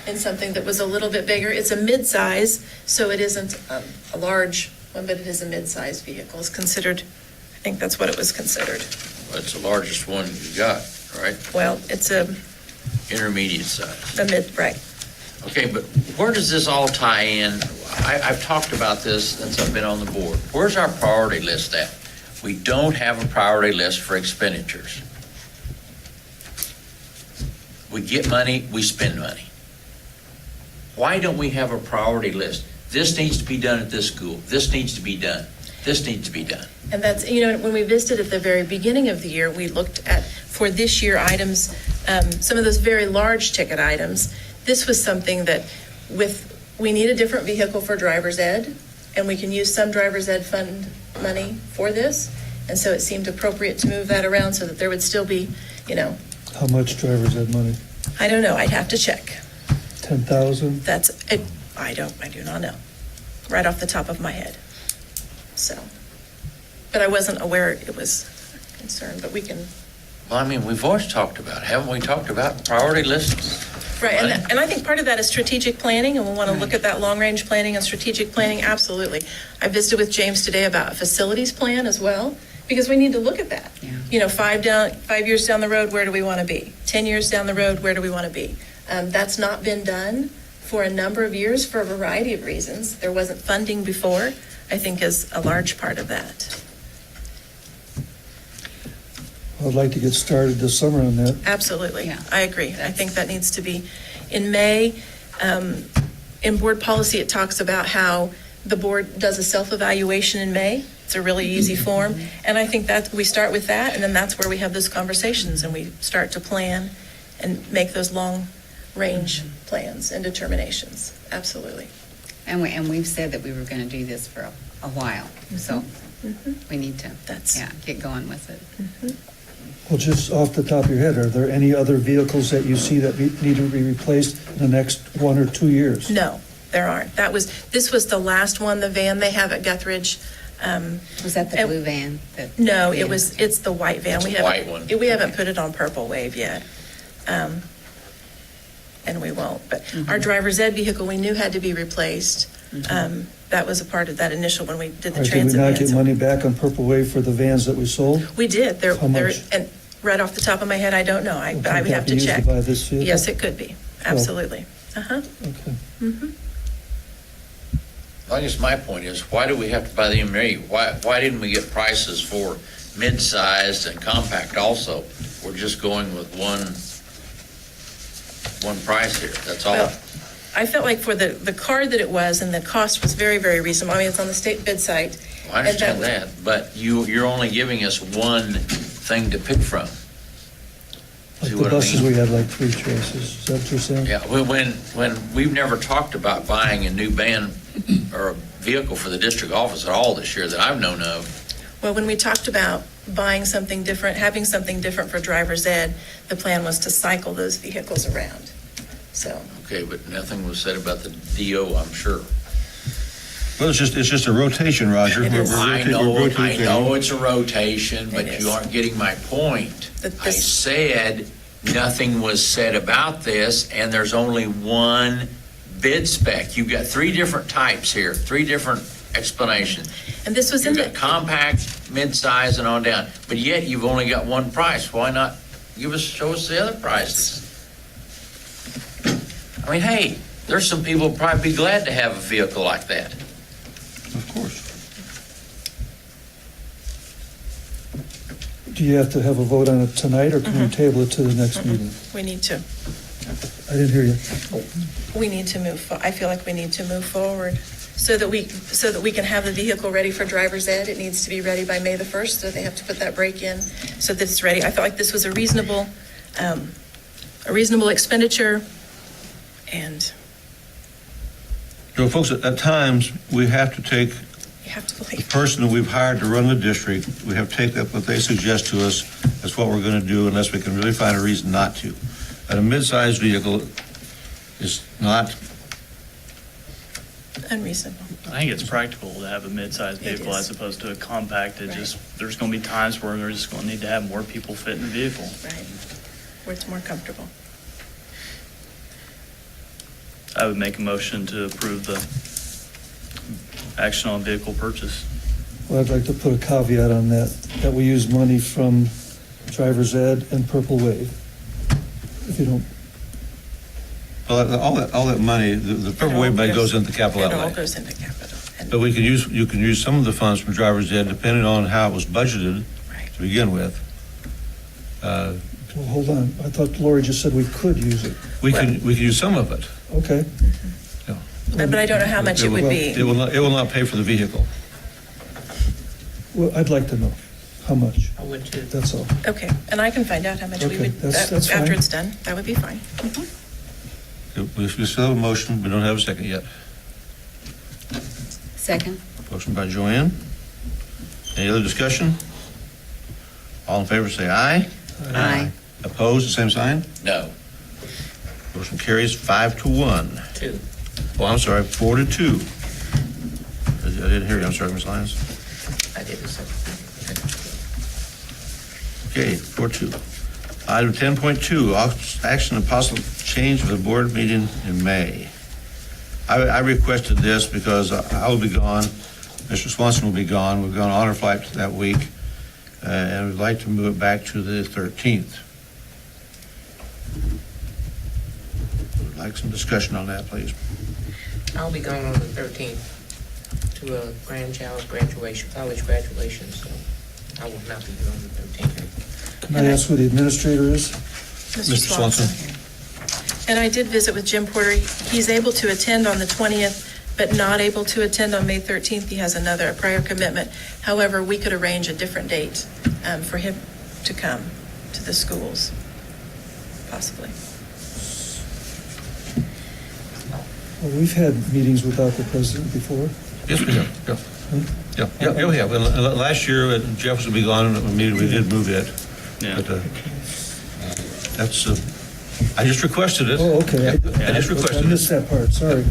in something that was a little bit bigger. It's a mid-size, so it isn't a large one, but it is a mid-size vehicle. It's considered, I think that's what it was considered. Well, it's the largest one you got, right? Well, it's a Intermediate size. right. Okay, but where does this all tie in? I've talked about this since I've been on the board. Where's our priority list at? We don't have a priority list for expenditures. We get money, we spend money. Why don't we have a priority list? This needs to be done at this school. This needs to be done. This needs to be done. And that's, when we visited at the very beginning of the year, we looked at, for this year, items, some of those very large ticket items. This was something that we need a different vehicle for driver's ed, and we can use some driver's ed fund money for this. And so it seemed appropriate to move that around so that there would still be, How much driver's ed money? I don't know, I'd have to check. 10,000? I do not know, right off the top of my head. So, but I wasn't aware it was a concern, but we can. Well, we've always talked about it. Haven't we talked about priority lists? Right, and I think part of that is strategic planning, and we'll want to look at that long-range planning and strategic planning, absolutely. I visited with James today about a facilities plan as well, because we need to look at that. Yeah. 5 years down the road, where do we want to be? 10 years down the road, where do we want to be? That's not been done for a number of years for a variety of reasons. There wasn't funding before, I think, is a large part of that. I'd like to get started this summer on that. Absolutely. Yeah. I agree. I think that needs to be in May. In board policy, it talks about how the board does a self-evaluation in May. It's a really easy form. And I think that we start with that, and then that's where we have those conversations and we start to plan and make those long-range plans and determinations. Absolutely. And we've said that we were going to do this for a while. So We need to, That's- yeah, get going with it. Well, just off the top of your head, are there any other vehicles that you see that need to be replaced in the next 1 or 2 years? No, there aren't. This was the last one, the van they have at Guthridge. Was that the and- blue van? No, it's the white van. It's We a haven't- white one. We haven't put it on Purple Wave yet. And we won't. But our driver's ed vehicle, we knew had to be replaced. That was a part of that initial when we did All the right, did we transit not vans. get money back on Purple Wave for the vans that we sold? We did. How much? And right off the top of my head, I don't know. I Okay, would have that be to used check. buy this vehicle? Yes, it could be. Absolutely. Uh-huh. Okay. I guess my point is, why do we have to buy the M3? Why didn't we get prices for mid-sized and compact also? We're just going with one price here, that's all. Well, I felt like for the car that it was, and the cost was very, very reasonable. I mean, it's on the state bid site. I understand that, but you're only giving us one thing to pick from. Like See the what I buses, mean? we had like 3 choices. Is that what you're saying? Yeah, when we've never talked about buying a new van or a vehicle for the district office at all this year that I've known of. Well, when we talked about buying something different, having something different for driver's ed, the plan was to cycle those vehicles around. So, Okay, but nothing was said about the DO, I'm sure. Well, it's just a rotation, Roger. It is. I know it's a rotation, but It you is. aren't getting my point. That I this- said nothing was said about this, and there's only one bid spec. You've got 3 different types here, 3 different explanations. and this was in You've the, got compact, mid-size, and on down, but yet you've only got one price. Why not show us the other prices? I mean, hey, there's some people who'd probably be glad to have a vehicle like that. Of course. Do you have to have a vote on it tonight, or can we table it to the next meeting? we need to. I didn't hear you. We need to I feel like we need to move forward so that we can have the vehicle ready for driver's ed. It needs to be ready by May the 1st, so they have to put that brake in so that it's ready. I felt like this was a reasonable expenditure, and So, folks, at times, we have to take you have to the believe. person that we've hired to run the district, we have to take up what they suggest to us. That's what we're going to do unless we can really find a reason not to. And a mid-sized vehicle is not, Unreasonable. I think it's practical to have a mid-sized It vehicle is. as opposed to a compact. Right. There's going to be times where we're just going to need to have more people fit in the vehicle. Right. Where it's more comfortable. I would make a motion to approve the action on vehicle purchase. Well, I'd like to put a caveat on that we use money from driver's ed and Purple Wave. If you don't, well, all that money, the Purple Wave money goes into capital It all outlay. goes into capital. And- But you can use some of the funds from driver's ed depending on how it was budgeted Right. to begin with. well, hold on. I thought Lori just said we could use it. We can use some of it. Okay. But I don't know how much it would be. It will not pay for the vehicle. Well, I'd like to know how much. I would too. That's all. Okay, and I can find out how much we Okay, would, that's after fine. it's done. That would be fine. We still have a motion, we don't have a second yet. Second? Motion by Joanne. Any other discussion? All in favor, say aye. Aye. Opposed, the same sign. No. Motion carries 5-1. 2. Oh, I'm sorry, 4-2. I didn't hear you, I'm sorry, Ms. Lyons. I did the second. Okay, 4-2. Item 10.2, action and possible change of the board meeting in May. I requested this because I will be gone, Mr. Swanson will be gone, we're going on honor flight that week, and we'd like to move it back to the 13th. Would like some discussion on that, please. I'll be gone on the 13th to a grandchild's graduation, college graduation, so I will not be here on the 13th. Can I ask who the administrator is? Mr. Swanson. And I did visit with Jim Porter. He's able to attend on the 20th, but not able to attend on May 13th. He has a prior commitment. However, we could arrange a different date for him to come to the schools, possibly. Well, we've had meetings without the president before. Yes, we have. Yeah. Yeah, yeah. Well, last year, Jefferson would be gone, and we did move it. Yeah. But that's, I just requested it. Oh, okay. I just I requested missed it. that part, sorry.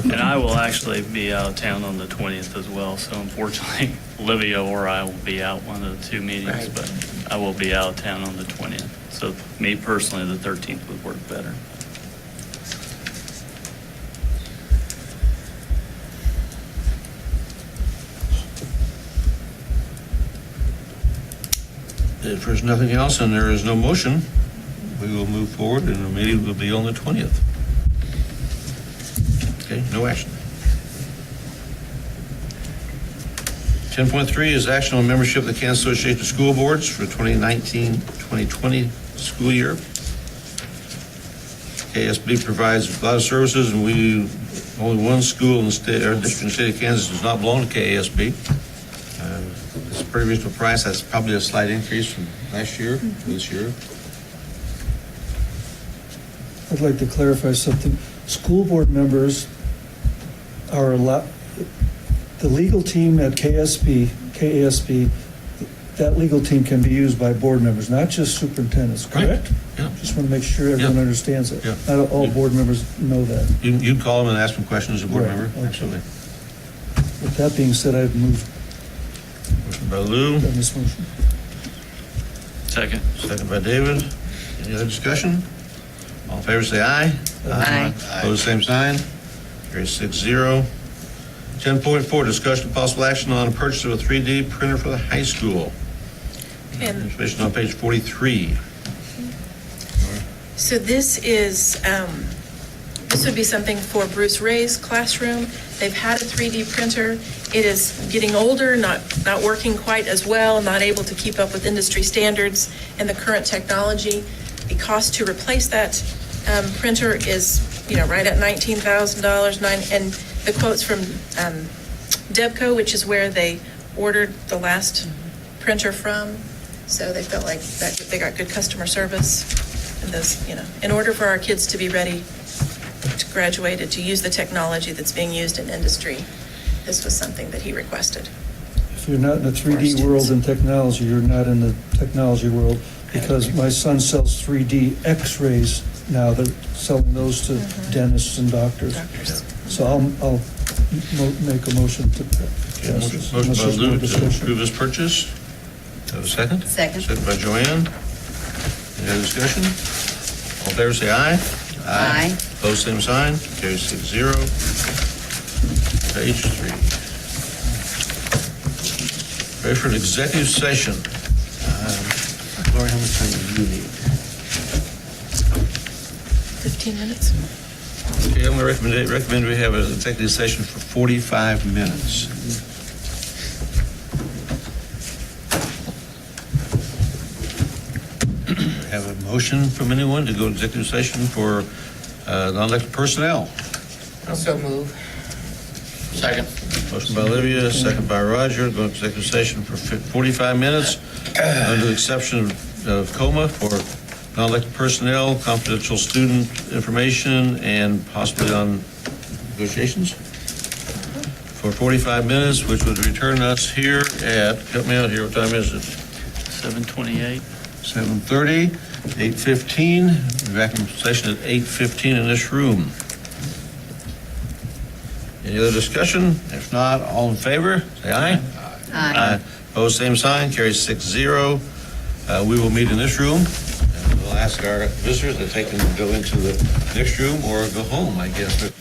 And I will actually be out of town on the 20th as well, so unfortunately, Olivia or I will be out one of the two meetings, Right. but I will be out of town on the 20th. So me personally, the 13th would work better. If there's nothing else and there is no motion, we will move forward and the meeting will be on the 20th. Okay, no action. 10.3 is action on membership of the Kansas Association of School Boards for 2019-2020 school year. KSB provides a lot of services, and only one school in the state, our district in the state of Kansas does not belong to KSB. It's a pretty reasonable price. That's probably a slight increase from last year to this year. I'd like to clarify something. School board members are allowed, the legal team at KSB, that legal team can be used by board members, not just superintendents, correct? Yeah. Just want to make sure everyone understands it. Yeah. Not all board members know that. You can call them and ask them questions as a board Right, member. okay. Absolutely. With that being said, I've moved Motion by Lou, on this motion. Second. second by David. Any other discussion? All in favor, say aye. Aye. Opposed, same sign. Carries 6-0. 10.4, discussion of possible action on purchase of a 3D printer for the high school. And Information on page 43. so this is, this would be something for Bruce Ray's classroom. They've had a 3D printer. It is getting older, not working quite as well, not able to keep up with industry standards and the current technology. The cost to replace that printer is, right at $19,000. And the quotes from Debco, which is where they ordered the last printer from. So they felt like that they got good customer service. And those, in order for our kids to be ready to graduate and to use the technology that's being used in industry, this was something that he requested. If you're not in the 3D world and technology, you're not in the technology world, because my son sells 3D X-rays now. They're selling those to dentists and doctors. So I'll make a motion to pass this. Motion Unless by there's Lou more to discussion. approve this purchase. Have a second? Second. Second by Joanne. Any other discussion? All in favor, say aye. Aye. Opposed, same sign. Carries 6-0. Page 3. Ready for an executive session. Lori, how much time do you need? 15 minutes? Okay, I'm going to recommend we have an executive session for 45 minutes. Have a motion from anyone to go to executive session for non-elected personnel. Also move. Second. Motion by Olivia, second by Roger, go to executive session for 45 minutes under the exception of COMA for non-elected personnel, confidential student information, and possibly on negotiations for 45 minutes, which would return us here at, help me out here, what time is it? 7:28. 7:30, 8:15. We'll be back in session at 8:15 in this room. Any other discussion? If not, all in favor, say aye. Aye. Opposed, same sign, carries 6-0. We will meet in this room, and we'll ask our visitors if they can go into the next room or go home, I guess.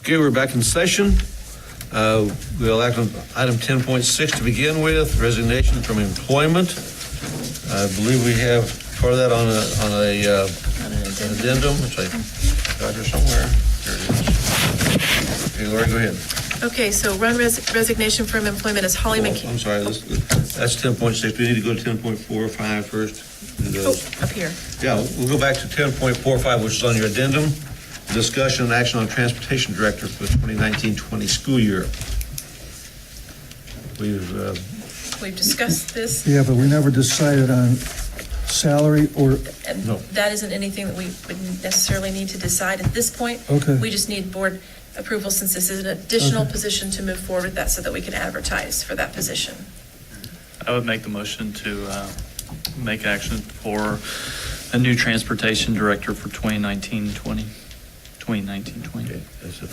Okay, we're back in session. We'll act on item 10.6 to begin with, resignation from employment. I believe we have part of that on a an addendum, which I got here somewhere. There it is. Okay, Lori, go ahead. Okay, so run resignation from employment as Holly McKee. I'm sorry, that's 10.6. We need to go to 10.45 first. Do those. Up here. Yeah, we'll go back to 10.45, which is on your addendum. Discussion and action on transportation director for the 2019-20 school year. We've discussed this, Yeah, but we never decided on salary or, and No. that isn't anything that we would necessarily need to decide at this point. Okay. We just need board approval since this is an additional Okay. position to move forward with that so that we can advertise for that position. I would make the motion to make action for a new transportation director for 2019-20. 2019-20. Okay,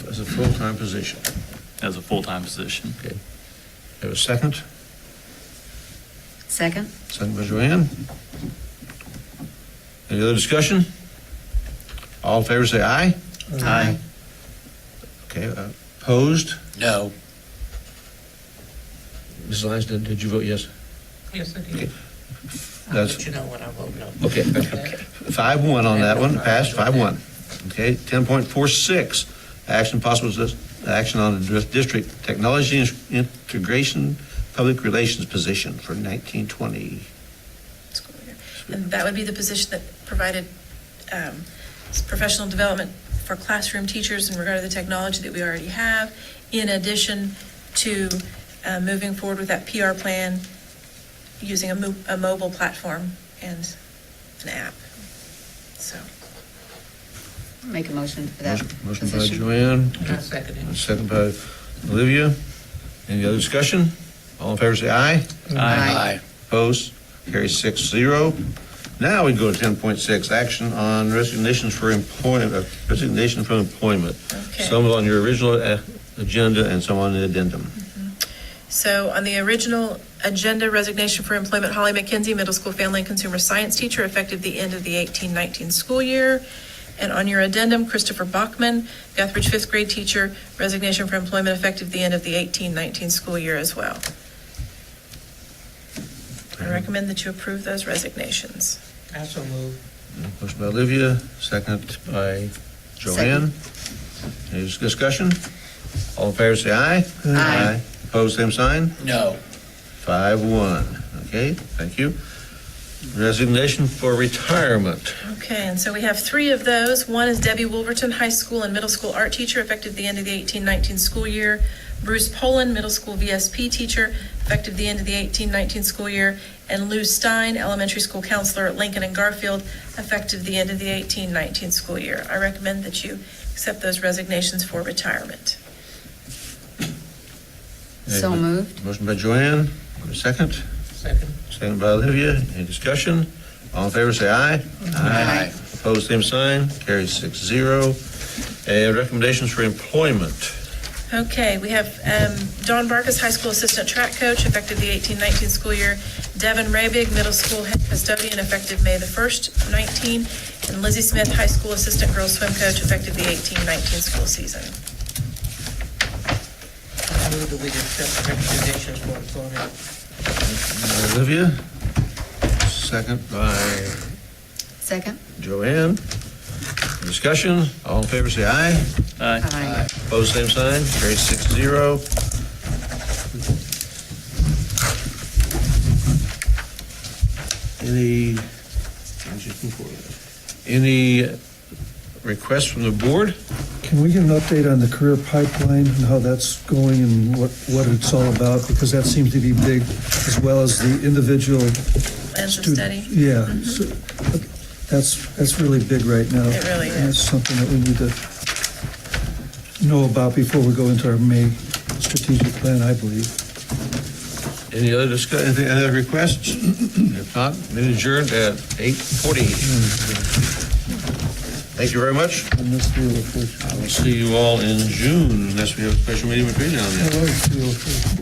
as a full-time position. As a full-time position. Okay. Have a second? Second? Second by Joanne. Any other discussion? All in favor say aye. Aye. Okay, opposed? No. Mrs. Lyons, did you vote yes? Yes, I Okay. did. I'll That's, let you know when I vote no. okay. 5-1 on that one, passed, 5-1. Okay, 10.46, action on the district technology integration public relations position for 1920. School year. And that would be the position that provided professional development for classroom teachers in regard to the technology that we already have, in addition to moving forward with that PR plan using a mobile platform and an app. So, Make a motion for that Motion by position. Joanne, I second it. second by Olivia. Any other discussion? All in favor say aye. Aye. Opposed? Carries 6-0. Now we go to 10.6, action on resignations for employment, resignation from employment. okay. Some on your original agenda and some on the addendum. So on the original agenda, resignation for employment, Holly McKenzie, middle school family and consumer science teacher, effective the end of the 18-19 school year. And on your addendum, Christopher Bachman, Guthridge fifth grade teacher, resignation for employment effective the end of the 18-19 school year as well. I recommend that you approve those resignations. I so move. Motion by Olivia, second by Joanne. Any discussion? All in favor say aye. Aye. Opposed, same sign. No. 5-1. Okay, thank you. Resignation for retirement. Okay, and so we have three of those. One is Debbie Wolverton, high school and middle school art teacher, effective the end of the 18-19 school year. Bruce Poland, middle school VSP teacher, effective the end of the 18-19 school year. And Lou Stein, elementary school counselor at Lincoln and Garfield, effective the end of the 18-19 school year. I recommend that you accept those resignations for retirement. So moved. Motion by Joanne, second. Second. Second by Olivia. Any discussion? All in favor say aye. Aye. Opposed, same sign. Carries 6-0. And recommendations for employment. Okay, we have Dawn Barkus, high school assistant track coach, effective the 18-19 school year. Devin Rabig, middle school head custodian, effective May the 1st, 19. And Lizzie Smith, high school assistant girls swim coach, effective the 18-19 school season. I move that we accept the recommendations for employment. Olivia, second by Second? Joanne. Discussion, all in favor say aye. Aye. Aye. Opposed, same sign, carries 6-0. Any requests from the board? can we get an update on the career pipeline and how that's going and what it's all about? Because that seems to be big, as well as the individual Plans of student. study. Yeah, so that's really big right now. It really And is. it's something that we need to know about before we go into our May strategic plan, I believe. Any other any other requests? If not, meeting adjourned at 8:40. Thank you very much. I will see you all in June, unless we have a special meeting between now and then. I like 3:04.